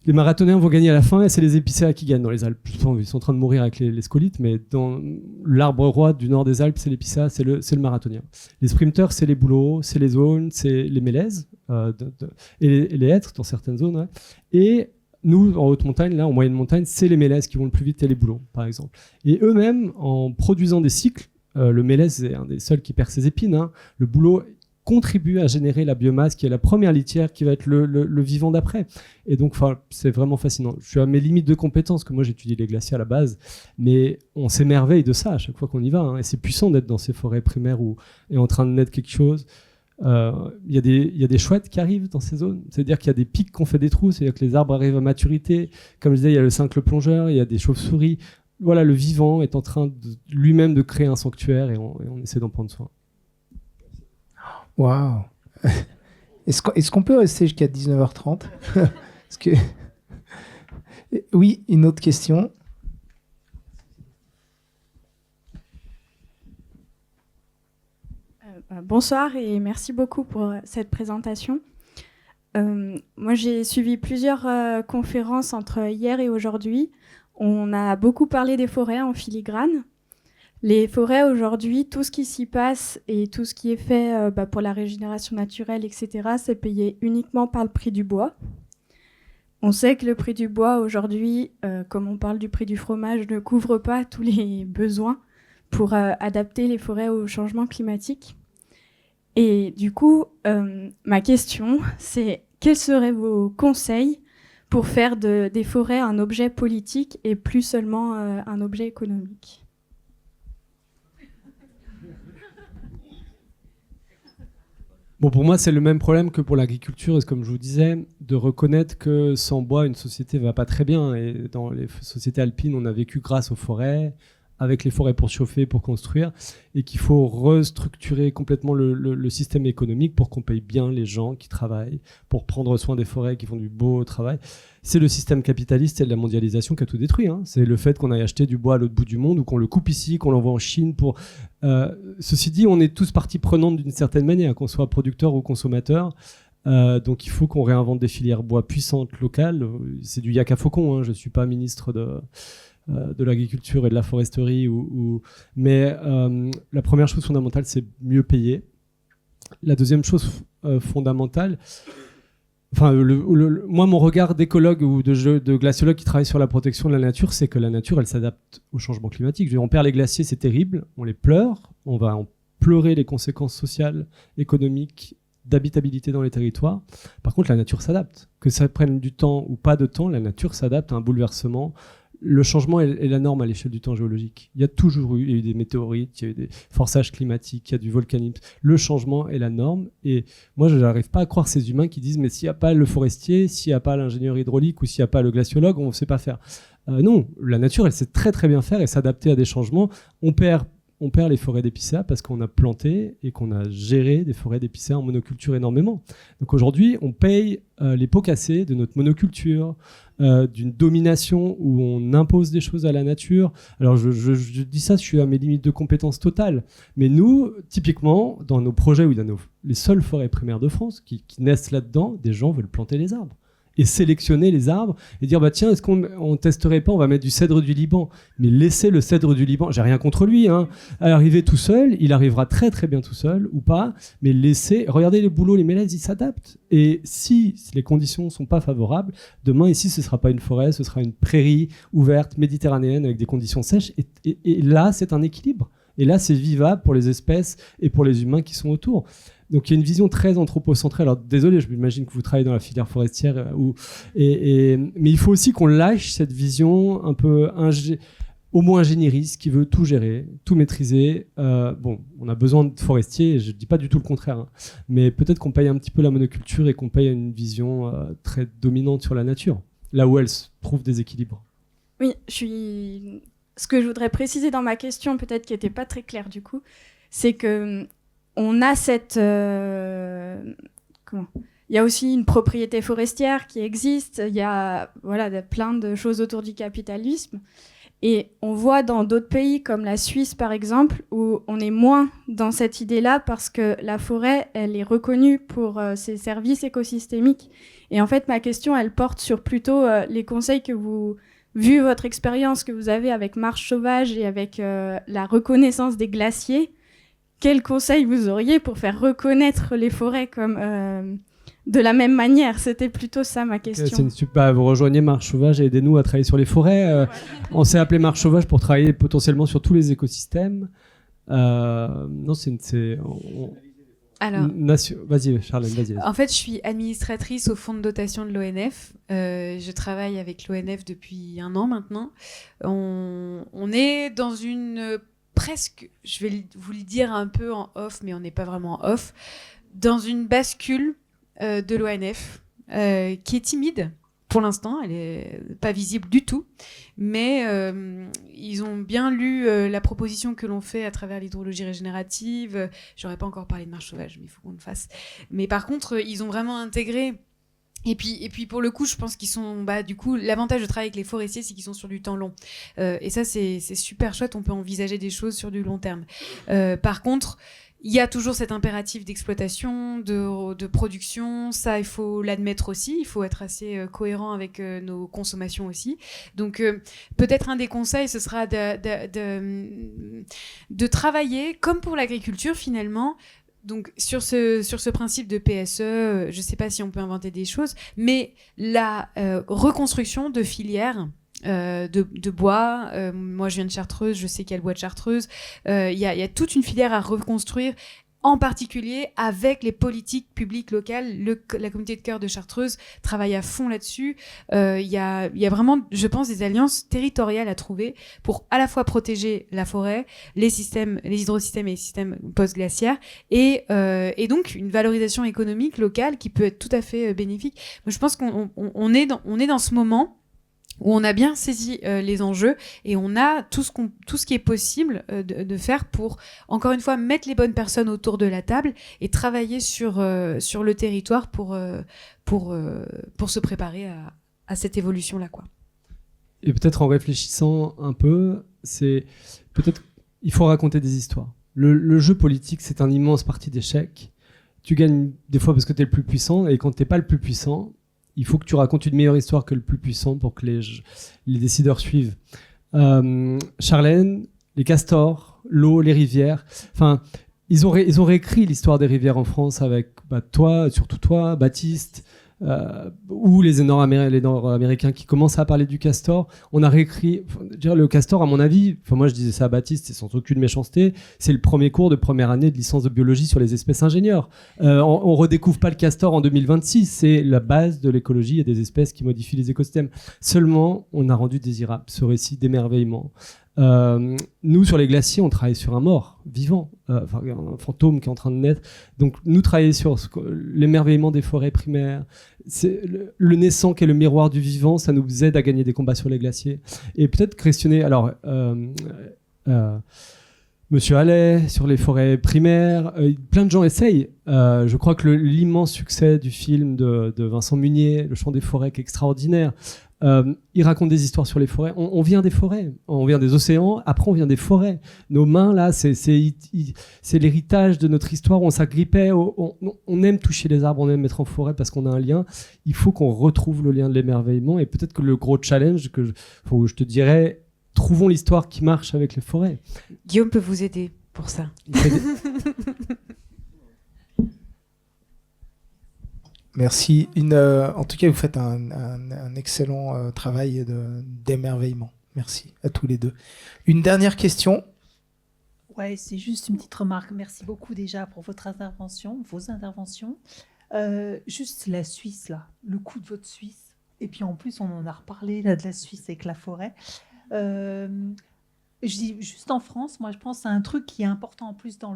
Les marathoniens vont gagner à la fin et c'est les épicéas qui gagnent dans les Alpes. Ils sont en train de mourir avec les scolites, mais dans l'arbre roi du nord des Alpes, c'est l'épicéa, c'est le marathonien. Les sprinteurs, c'est les bouleaux, c'est les aunes, c'est les mélèzes et les hêtres dans certaines zones. Ouais. Et nous, en haute montagne, là, en moyenne montagne, c'est les mélèzes qui vont le plus vite et les bouleaux, par exemple. Et eux-mêmes, en produisant des cycles, le mélèze, c'est un des seuls qui perd ses épines. Hein, le bouleau contribue à générer la biomasse qui est la première litière qui va être le vivant d'après. Et donc, c'est vraiment fascinant. Je suis à mes limites de compétences, que moi j'étudie les glaciers à la base, mais on s'émerveille de ça à chaque fois qu'on y va. Hein, et c'est puissant d'être dans ces forêts primaires où est en train de naître quelque chose. Il y a des chouettes qui arrivent dans ces zones. C'est-à-dire qu'il y a des pics qu'on fait des trous, c'est-à-dire que les arbres arrivent à maturité. Comme je disais, il y a le cincle plongeur, il y a des chauves-souris. Voilà, le vivant est en train lui-même de créer un sanctuaire et on essaie d'en prendre soin. Waouh. Est-ce qu'on peut rester jusqu'à 19h30 Parce que... Oui, une autre question. Bonsoir et merci beaucoup pour cette présentation. Moi, j'ai suivi plusieurs conférences entre hier et aujourd'hui. On a beaucoup parlé des forêts en filigrane. Les forêts aujourd'hui, tout ce qui s'y passe et tout ce qui est fait pour la régénération naturelle, etc., c'est payé uniquement par le prix du bois. On sait que le prix du bois aujourd'hui, comme on parle du prix du fromage, ne couvre pas tous les besoins pour adapter les forêts au changement climatique. Et du coup, ma question, c'est quels seraient vos conseils pour faire des forêts un objet politique et plus seulement un objet économique ? Bon, pour moi, c'est le même problème que pour l'agriculture, et comme je vous disais, de reconnaître que sans bois, une société va pas très bien. Et dans les sociétés alpines, on a vécu grâce aux forêts, avec les forêts pour chauffer, pour construire, et qu'il faut restructurer complètement le système économique pour qu'on paye bien les gens qui travaillent, pour prendre soin des forêts qui font du beau travail. C'est le système capitaliste et de la mondialisation qui a tout détruit. Hein. C'est le fait qu'on aille acheter du bois à l'autre bout du monde ou qu'on le coupe ici, qu'on l'envoie en Chine. Ceci dit, on est tous partie prenante d'une certaine manière, qu'on soit producteur ou consommateur. Donc il faut qu'on réinvente des filières bois puissantes, locales. C'est du yak à faucon. Hein. Je ne suis pas ministre de l'agriculture et de la foresterie. Mais la première chose fondamentale, c'est mieux payer. La deuxième chose fondamentale... moi, mon regard d'écologue ou de glaciologue qui travaille sur la protection de la nature, c'est que la nature, elle s'adapte au changement climatique. On perd les glaciers, c'est terrible, on les pleure, on va en pleurer les conséquences sociales, économiques, d'habitabilité dans les territoires. Par contre, la nature s'adapte. Que ça prenne du temps ou pas de temps, la nature s'adapte à un bouleversement. Le changement est la norme à l'échelle du temps géologique. Il y a toujours eu des météorites, il y a eu des forçages climatiques, il y a du volcanisme. Le changement est la norme. Et moi, je n'arrive pas à croire ces humains qui disent « mais s'il n'y a pas le forestier, s'il n'y a pas l'ingénieur hydraulique ou s'il n'y a pas le glaciologue, on ne sait pas faire ». Non, la nature, elle sait très très bien faire et s'adapter à des changements. On perd les forêts d'épicéas parce qu'on a planté et qu'on a géré des forêts d'épicéas en monoculture énormément. Donc aujourd'hui, on paye les pots cassés de notre monoculture, d'une domination où on impose des choses à la nature. Alors je dis ça, je suis à mes limites de compétences totales. Mais nous, typiquement, dans nos projets où il y a les seules forêts primaires de France qui naissent là-dedans, des gens veulent planter les arbres. et sélectionner les arbres et dire bah tiens, est-ce qu'on testerait pas, on va mettre du cèdre du Liban, mais laisser le cèdre du Liban, j'ai rien contre lui, hein, arriver tout seul, il arrivera très très bien tout seul ou pas, mais regardez les bouleaux, les mélèzes, ils s'adaptent. Et si les conditions sont pas favorables, demain ici ce sera pas une forêt, ce sera une prairie ouverte méditerranéenne avec des conditions sèches, et là c'est un équilibre. Et là c'est vivable pour les espèces et pour les humains qui sont autour. Donc il y a une vision très anthropocentrée. Alors désolé, je m'imagine que vous travaillez dans la filière forestière, mais il faut aussi qu'on lâche cette vision un peu homo ingénieriste qui veut tout gérer, tout maîtriser. Bon, on a besoin de forestiers, je ne dis pas du tout le contraire, hein, mais peut-être qu'on paye un petit peu la monoculture et qu'on paye une vision très dominante sur la nature, là où elle se trouve déséquilibre. Oui, ce que je voudrais préciser dans ma question, peut-être qui n'était pas très clair du coup, c'est que on a il y a aussi une propriété forestière qui existe, il y a plein de choses autour du capitalisme. Et on voit dans d'autres pays comme la Suisse par exemple, où on est moins dans cette idée-là parce que la forêt, elle est reconnue pour ses services écosystémiques. Et en fait, ma question, elle porte sur plutôt les conseils que vu votre expérience que vous avez avec Marche sauvage et avec la reconnaissance des glaciers, quels conseils vous auriez pour faire reconnaître les forêts comme de la même manière? C'était plutôt ça ma question. Vous rejoignez Marche sauvage et aidez-nous à travailler sur les forêts. On s'est appelé Marche sauvage pour travailler potentiellement sur tous les écosystèmes. Non, Alors, vas-y, Charlène, vas-y. En fait, je suis administratrice au fonds de dotation de l'ONF. Je travaille avec l'ONF depuis 1 an maintenant. On est dans une presque, je vais vous le dire un peu en off, mais on n'est pas vraiment en off, dans une bascule de l'ONF qui est timide. Pour l'instant, elle n'est pas visible du tout, mais ils ont bien lu la proposition que l'on fait à travers l'hydrologie régénérative. J'aurais pas encore parlé de marche sauvage, mais il faut qu'on le fasse. Mais par contre, ils ont vraiment intégré. Et puis pour le coup, je pense qu'ils sont, du coup, l'avantage de travailler avec les forestiers, c'est qu'ils sont sur du temps long. Et ça, c'est super chouette. On peut envisager des choses sur du long terme. Par contre, il y a toujours cet impératif d'exploitation, de production. Ça, il faut l'admettre aussi. Il faut être assez cohérent avec nos consommations aussi. Donc, peut-être un des conseils, ce sera de travailler, comme pour l'agriculture finalement, donc sur ce principe de PSE, je ne sais pas si on peut inventer des choses, mais la reconstruction de filières de bois. Moi, je viens de Chartreuse, je sais qu'il y a le bois de Chartreuse. Il y a toute une filière à reconstruire, en particulier avec les politiques publiques locales. La communauté de cœur de Chartreuse travaille à fond là-dessus. Il y a vraiment, je pense, des alliances territoriales à trouver pour à la fois protéger la forêt, les hydrosystèmes et les systèmes post-glaciaires, et donc une valorisation économique locale qui peut être tout à fait bénéfique. Moi, je pense qu'on est dans ce moment où on a bien saisi les enjeux et on a tout ce qui est possible de faire pour, encore une fois, mettre les bonnes personnes autour de la table et travailler sur le territoire pour se préparer à cette évolution-là, quoi. Et peut-être en réfléchissant un peu, il faut raconter des histoires. Le jeu politique, c'est un immense parti d'échecs. Tu gagnes des fois parce que tu es le plus puissant, et quand tu n'es pas le plus puissant, il faut que tu racontes une meilleure histoire que le plus puissant pour que les décideurs suivent. Charlène, les castors, l'eau, les rivières. Enfin, ils ont réécrit l'histoire des rivières en France avec toi, surtout toi, Baptiste, ou les Nord-Américains qui commencent à parler du castor. On a réécrit. Le castor, à mon avis, moi je disais ça à Baptiste, c'est sans aucune méchanceté, c'est le premier cours de première année de licence de biologie sur les espèces ingénieurs. On redécouvre pas le castor en 2026, c'est la base de l'écologie et des espèces qui modifient les écosystèmes. Seulement, on a rendu désirable ce récit d'émerveillement. Nous, sur les glaciers, on travaille sur un mort vivant, un fantôme qui est en train de naître. Donc, nous travailler sur l'émerveillement des forêts primaires, c'est le naissant qui est le miroir du vivant, ça nous aide à gagner des combats sur les glaciers. Et peut-être questionner, alors, Monsieur Allais, sur les forêts primaires, plein de gens essayent. Je crois que l'immense succès du film de Vincent Munier, Le Chant des forêts, qui est extraordinaire, Il raconte des histoires sur les forêts. On vient des forêts, on vient des océans, après on vient des forêts. Nos mains, là, c'est l'héritage de notre histoire. On s'agrippait, on aime toucher les arbres, on aime être en forêt parce qu'on a un lien. Il faut qu'on retrouve le lien de l'émerveillement. Et peut-être que le gros challenge, je te dirais, trouvons l'histoire qui marche avec les forêts. Guillaume peut vous aider pour ça. Merci. En tout cas, vous faites un excellent travail d'émerveillement. Merci à tous les deux. Une dernière question. Ouais, c'est juste une petite remarque. Merci beaucoup déjà pour vos interventions. Juste la Suisse, là, le coup de votre Suisse. Et puis en plus, on en a reparlé là, de la Suisse avec la forêt. Je dis juste en France, moi je pense à un truc qui est important en plus dans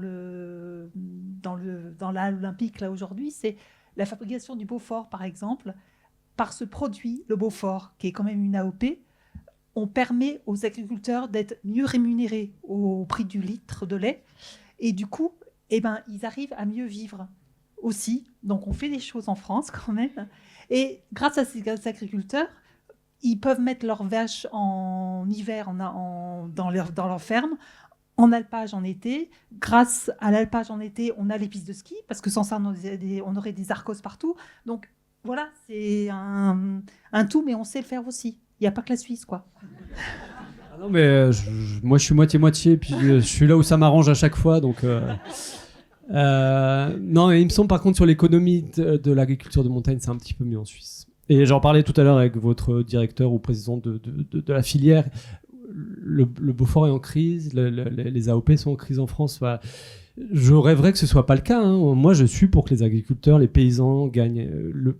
l'Olympique là aujourd'hui, c'est la fabrication du Beaufort, par exemple. Par ce produit, le Beaufort, qui est quand même une AOP, on permet aux agriculteurs d'être mieux rémunérés au prix du litre de lait. Et du coup, ils arrivent à mieux vivre aussi. Donc, on fait des choses en France quand même. Et grâce à ces agriculteurs, ils peuvent mettre leurs vaches en hiver dans leur ferme, en alpage en été. Grâce à l'alpage en été, on a les pistes de ski, parce que sans ça, on aurait des arcos partout. Donc voilà, c'est un tout, mais on sait le faire aussi. Il n'y a pas que la Suisse, quoi. Ah non, mais moi, je suis moitié-moitié, puis je suis là où ça m'arrange à chaque fois. Donc, non, il me semble par contre sur l'économie de l'agriculture de montagne, c'est un petit peu mieux en Suisse. Et j'en parlais tout à l'heure avec votre directeur ou président de la filière. Le Beaufort est en crise, les AOP sont en crise en France. Voilà. Je rêverais que ce soit pas le cas. Hein. Moi, je suis pour que les agriculteurs, les paysans gagnent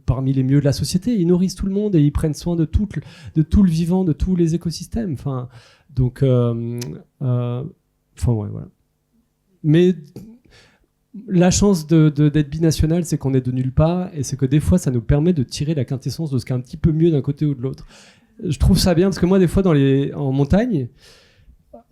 parmi les mieux de la société. Ils nourrissent tout le monde et ils prennent soin de tout le vivant, de tous les écosystèmes. Enfin, donc, ouais, voilà. Mais la chance d'être binational, c'est qu'on est de nulle part et c'est que des fois, ça nous permet de tirer la quintessence de ce qui est un petit peu mieux d'un côté ou de l'autre. Je trouve ça bien parce que moi, des fois, en montagne,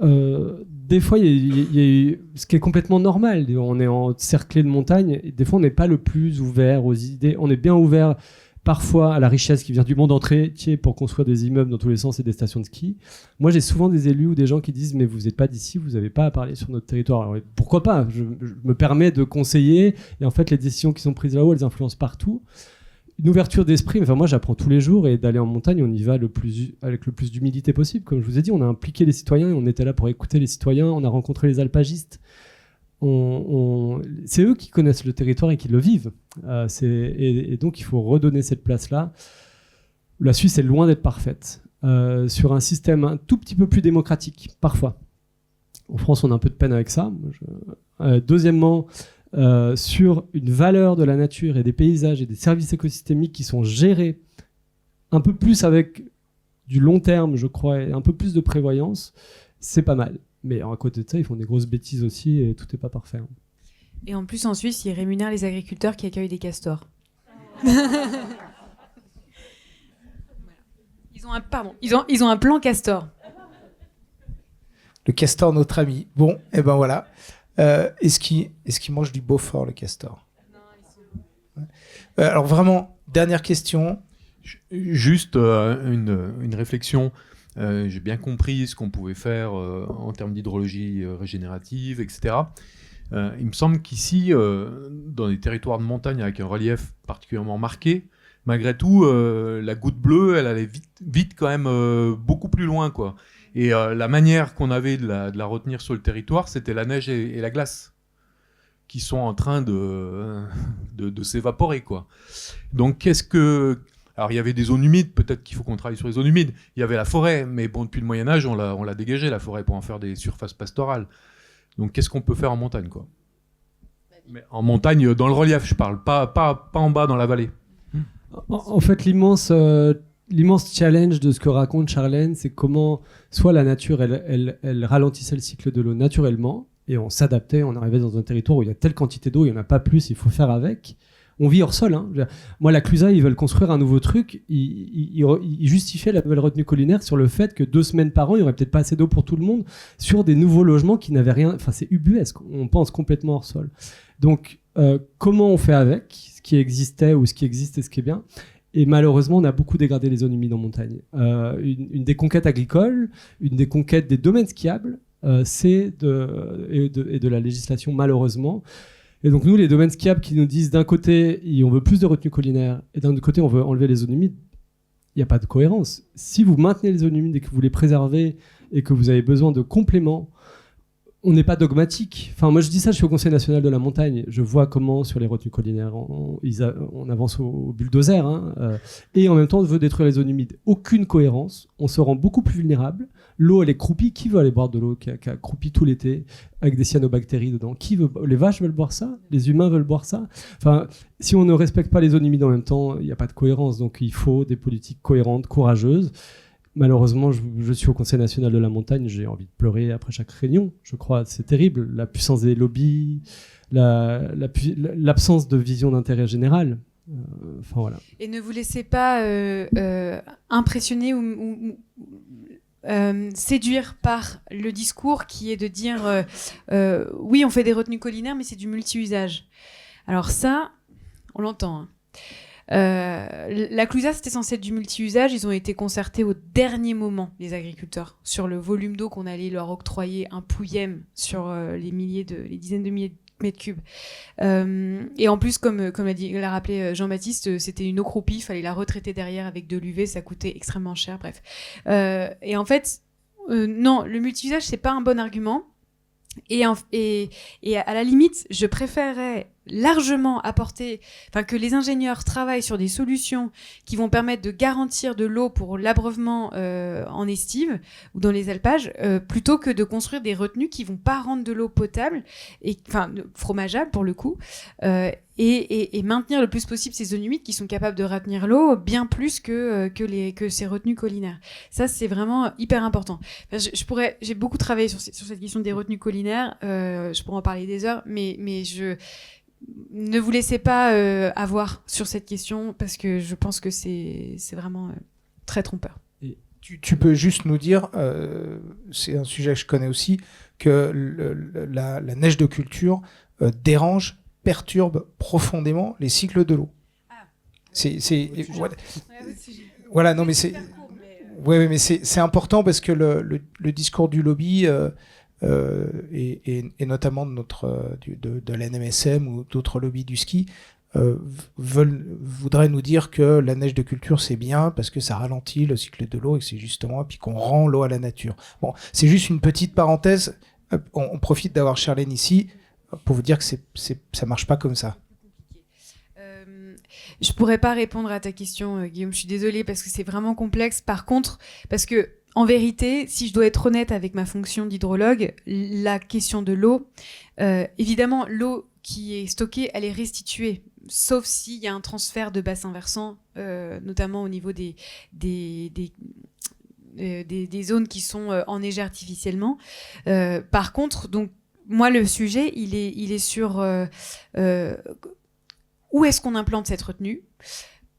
des fois, il y a ce qui est complètement normal. On est encerclé de montagne et des fois, on n'est pas le plus ouvert aux idées. On est bien ouvert parfois à la richesse qui vient du monde entier pour construire des immeubles dans tous les sens et des stations de ski. Moi, j'ai souvent des élus ou des gens qui disent « mais vous n'êtes pas d'ici, vous n'avez pas à parler sur notre territoire ». Alors, pourquoi pas ? Je me permets de conseiller et en fait, les décisions qui sont prises là-haut, elles influencent partout. Une ouverture d'esprit, enfin moi j'apprends tous les jours et d'aller en montagne, on y va avec le plus d'humilité possible. Comme je vous ai dit, on a impliqué les citoyens et on était là pour écouter les citoyens, on a rencontré les alpagistes. C'est eux qui connaissent le territoire et qui le vivent. Et donc il faut redonner cette place-là. La Suisse est loin d'être parfaite. Sur un système un tout petit peu plus démocratique, parfois. En France, on a un peu de peine avec ça. Deuxièmement, sur une valeur de la nature et des paysages et des services écosystémiques qui sont gérés un peu plus avec du long terme, je crois, et un peu plus de prévoyance, c'est pas mal. Mais à côté de ça, ils font des grosses bêtises aussi et tout n'est pas parfait. Et en plus, en Suisse, ils rémunèrent les agriculteurs qui accueillent des castors. Ils ont un plan castor. Le castor, notre ami. Bon, et ben voilà. Est-ce qu'il mange du Beaufort, le castor ? Non, alors vraiment, dernière question. Juste une réflexion. J'ai bien compris ce qu'on pouvait faire en termes d'hydrologie régénérative, etc. Il me semble qu'ici, dans des territoires de montagne avec un relief particulièrement marqué, malgré tout, la goutte bleue, elle allait vite quand même beaucoup plus loin, quoi. Et la manière qu'on avait de la retenir sur le territoire, c'était la neige et la glace qui sont en train de s'évaporer, quoi. Donc, alors, il y avait des zones humides, peut-être qu'il faut qu'on travaille sur les zones humides. Il y avait la forêt, mais bon, depuis le Moyen-Âge, on l'a dégagée, la forêt, pour en faire des surfaces pastorales. Donc, qu'est-ce qu'on peut faire en montagne, quoi ? Mais en montagne, dans le relief, je parle, pas en bas, dans la vallée. En fait, l'immense challenge de ce que raconte Charlène, c'est comment soit la nature, elle ralentissait le cycle de l'eau naturellement, et on s'adaptait, on arrivait dans un territoire où il y a telle quantité d'eau, il n'y en a pas plus, il faut faire avec. On vit hors sol. Hein. Moi, la Clusaz, ils veulent construire un nouveau truc. Ils justifiaient la nouvelle retenue collinaire sur le fait que 2 semaines par an, il n'y aurait peut-être pas assez d'eau pour tout le monde sur des nouveaux logements qui n'avaient rien. Enfin, c'est ubuesque. On pense complètement hors sol. Donc, comment on fait avec ce qui existait ou ce qui existe et ce qui est bien ? Et malheureusement, on a beaucoup dégradé les zones humides en montagne. Une des conquêtes agricoles, une des conquêtes des domaines skiables, et de la législation, malheureusement. Et donc nous, les domaines skiables qui nous disent d'un côté, on veut plus de retenue collinaire, et d'un autre côté, on veut enlever les zones humides, il n'y a pas de cohérence. Si vous maintenez les zones humides et que vous les préservez et que vous avez besoin de compléments, on n'est pas dogmatique. Enfin, moi, je dis ça, je suis au Conseil national de la montagne. Je vois comment, sur les retenues collinaires, on avance au bulldozer. Et en même temps, on veut détruire les zones humides. Aucune cohérence. On se rend beaucoup plus vulnérable. L'eau, elle est croupie. Qui veut aller boire de l'eau qui a croupi tout l'été avec des cyanobactéries dedans? Les vaches veulent boire ça? Les humains veulent boire ça? Enfin, si on ne respecte pas les zones humides en même temps, il n'y a pas de cohérence. Donc, il faut des politiques cohérentes, courageuses. Malheureusement, je suis au Conseil national de la montagne, j'ai envie de pleurer après chaque réunion, je crois. C'est terrible, la puissance des lobbies, l'absence de vision d'intérêt général. Enfin, voilà. Et ne vous laissez pas impressionner ou séduire par le discours qui est de dire oui, on fait des retenues collinaires, mais c'est du multi-usage. Alors ça, on l'entend, hein. La Clusa, c'était censé être du multi-usage. Ils ont été concertés au dernier moment, les agriculteurs, sur le volume d'eau qu'on allait leur octroyer, un pouillème sur les dizaines de milliers de mètres cubes. Et en plus, comme l'a rappelé Jean-Baptiste, c'était une eau croupie, il fallait la retraiter derrière avec de l'UV, ça coûtait extrêmement cher, bref. Et en fait, non, le multi-usage, c'est pas un bon argument. Et à la limite, je préférerais largement que les ingénieurs travaillent sur des solutions qui vont permettre de garantir de l'eau pour l'abreuvement en estive ou dans les alpages, plutôt que de construire des retenues qui vont pas rendre de l'eau potable, fromageable pour le coup, et maintenir le plus possible ces zones humides qui sont capables de retenir l'eau bien plus que ces retenues collinaires. Ça, c'est vraiment hyper important. Enfin, j'ai beaucoup travaillé sur cette question des retenues collinaires, je pourrais en parler des heures, mais ne vous laissez pas avoir sur cette question, parce que je pense que c'est vraiment très trompeur. Et tu peux juste nous dire, c'est un sujet que je connais aussi, que la neige de culture perturbe profondément les cycles de l'eau. Voilà, non mais c'est... Ouais, mais c'est important parce que le discours du lobby... et notamment de l'NMSM ou d'autres lobbies du ski voudraient nous dire que la neige de culture c'est bien parce que ça ralentit le cycle de l'eau et que c'est justement, et puis qu'on rend l'eau à la nature. Bon, c'est juste une petite parenthèse. On profite d'avoir Charlène ici pour vous dire que ça marche pas comme ça. Je pourrais pas répondre à ta question, Guillaume, je suis désolée, parce que c'est vraiment complexe. Par contre, parce que en vérité, si je dois être honnête avec ma fonction d'hydrologue, la question de l'eau, évidemment, l'eau qui est stockée, elle est restituée, sauf s'il y a un transfert de bassin versant, notamment au niveau des zones qui sont enneigées artificiellement. Par contre, donc, moi, le sujet, il est sur où est-ce qu'on implante cette retenue,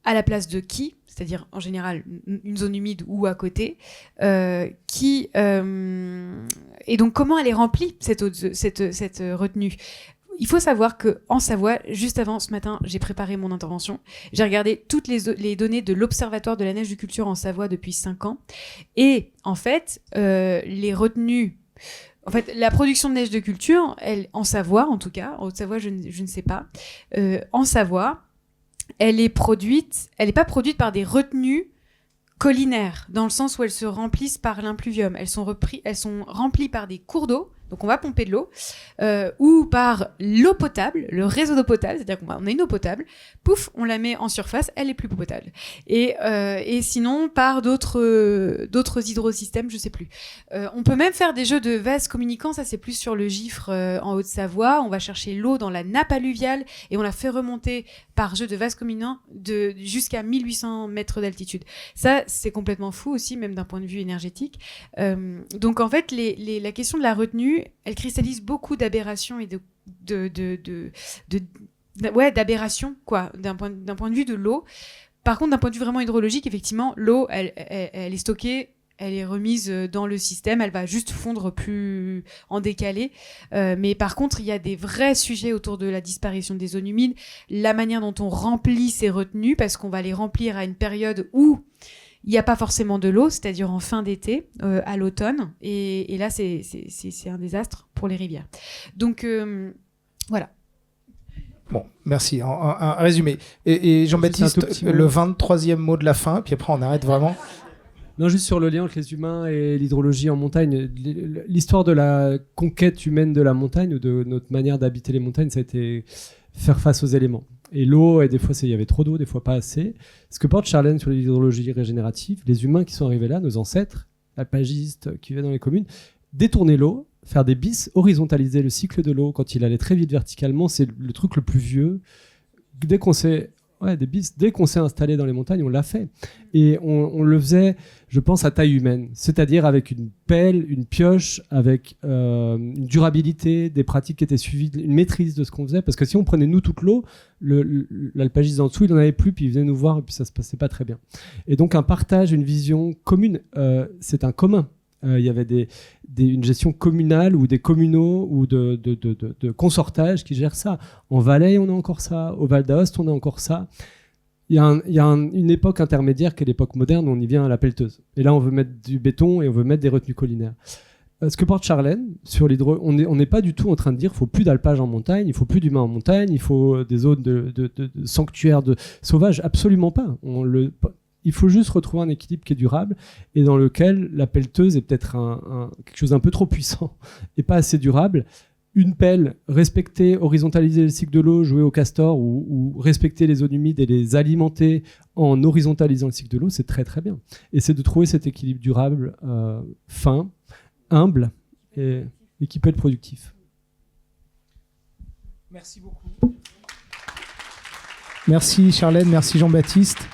à la place de qui, c'est-à-dire en général une zone humide ou à côté, et donc comment elle est remplie, cette retenue. Il faut savoir qu'en Savoie, juste avant ce matin, j'ai préparé mon intervention, j'ai regardé toutes les données de l'Observatoire de la neige de culture en Savoie depuis 5 ans, et en fait, les retenues... En fait, la production de neige de culture, en Savoie en tout cas, en Haute-Savoie je ne sais pas, en Savoie, elle n'est pas produite par des retenues collinaires, dans le sens où elles se remplissent par l'impluvium. Elles sont remplies par des cours d'eau, donc on va pomper de l'eau, ou par l'eau potable, le réseau d'eau potable, c'est-à-dire qu'on a une eau potable, pouf, on la met en surface, elle est plus potable. Et sinon, par d'autres hydrosystèmes, je sais plus. On peut même faire des jeux de vases communicants, ça c'est plus sur le Gifre en Haute-Savoie. On va chercher l'eau dans la nappe alluviale et on la fait remonter par jeu de vases communicants jusqu'à 1800 mètres d'altitude. Ça, c'est complètement fou aussi, même d'un point de vue énergétique. Donc en fait, la question de la retenue, elle cristallise beaucoup d'aberrations et d'aberrations, quoi, d'un point de vue de l'eau. Par contre, d'un point de vue vraiment hydrologique, effectivement, l'eau, elle est stockée elle est remise dans le système, elle va juste fondre plus en décalé. Mais par contre, il y a des vrais sujets autour de la disparition des zones humides, la manière dont on remplit ces retenues, parce qu'on va les remplir à une période où il n'y a pas forcément de l'eau, c'est-à-dire en fin d'été, à l'automne. Et là, c'est un désastre pour les rivières. Donc, voilà. Bon, merci. Un résumé. Et Jean-Baptiste, le 23e mot de la fin, puis après on arrête vraiment. Non, juste sur le lien entre les humains et l'hydrologie en montagne. L'histoire de la conquête humaine de la montagne, ou de notre manière d'habiter les montagnes, ça a été faire face aux éléments. Et l'eau, et des fois il y avait trop d'eau, des fois pas assez. Ce que porte Charlène sur l'hydrologie régénérative, les humains qui sont arrivés là, nos ancêtres, alpagistes qui vivaient dans les communes, détourner l'eau, faire des bis, horizontaliser le cycle de l'eau quand il allait très vite verticalement, c'est le truc le plus vieux. Dès qu'on s'est installé dans les montagnes, on l'a fait. Et on le faisait, je pense, à taille humaine, c'est-à-dire avec une pelle, une pioche, avec une durabilité, des pratiques qui étaient suivies, une maîtrise de ce qu'on faisait. Parce que si on prenait nous toute l'eau, l'alpagiste en dessous, il n'en avait plus, puis il venait nous voir, et puis ça se passait pas très bien. Et donc un partage, une vision commune, c'est un commun. Il y avait une gestion communale ou des communaux ou de consortage qui gèrent ça. En Valais, on a encore ça. Au Val d'Aoste, on a encore ça. Il y a une époque intermédiaire qui est l'époque moderne où on y vient à la pelleteuse. Et là, on veut mettre du béton et on veut mettre des retenues collinaires. Ce que porte Charlène sur l'hydro, on n'est pas du tout en train de dire qu'il ne faut plus d'alpage en montagne, il ne faut plus d'humains en montagne, il faut des zones de sanctuaires de sauvages. Absolument pas. Il faut juste retrouver un équilibre qui est durable et dans lequel la pelleteuse est peut-être quelque chose d'un peu trop puissant et pas assez durable. Une pelle, respecter, horizontaliser le cycle de l'eau, jouer au castor ou respecter les zones humides et les alimenter en horizontalisant le cycle de l'eau, c'est très très bien. Et c'est de trouver cet équilibre durable, fin, humble et qui peut être productif. Merci beaucoup. Merci Charlène, merci Jean-Baptiste.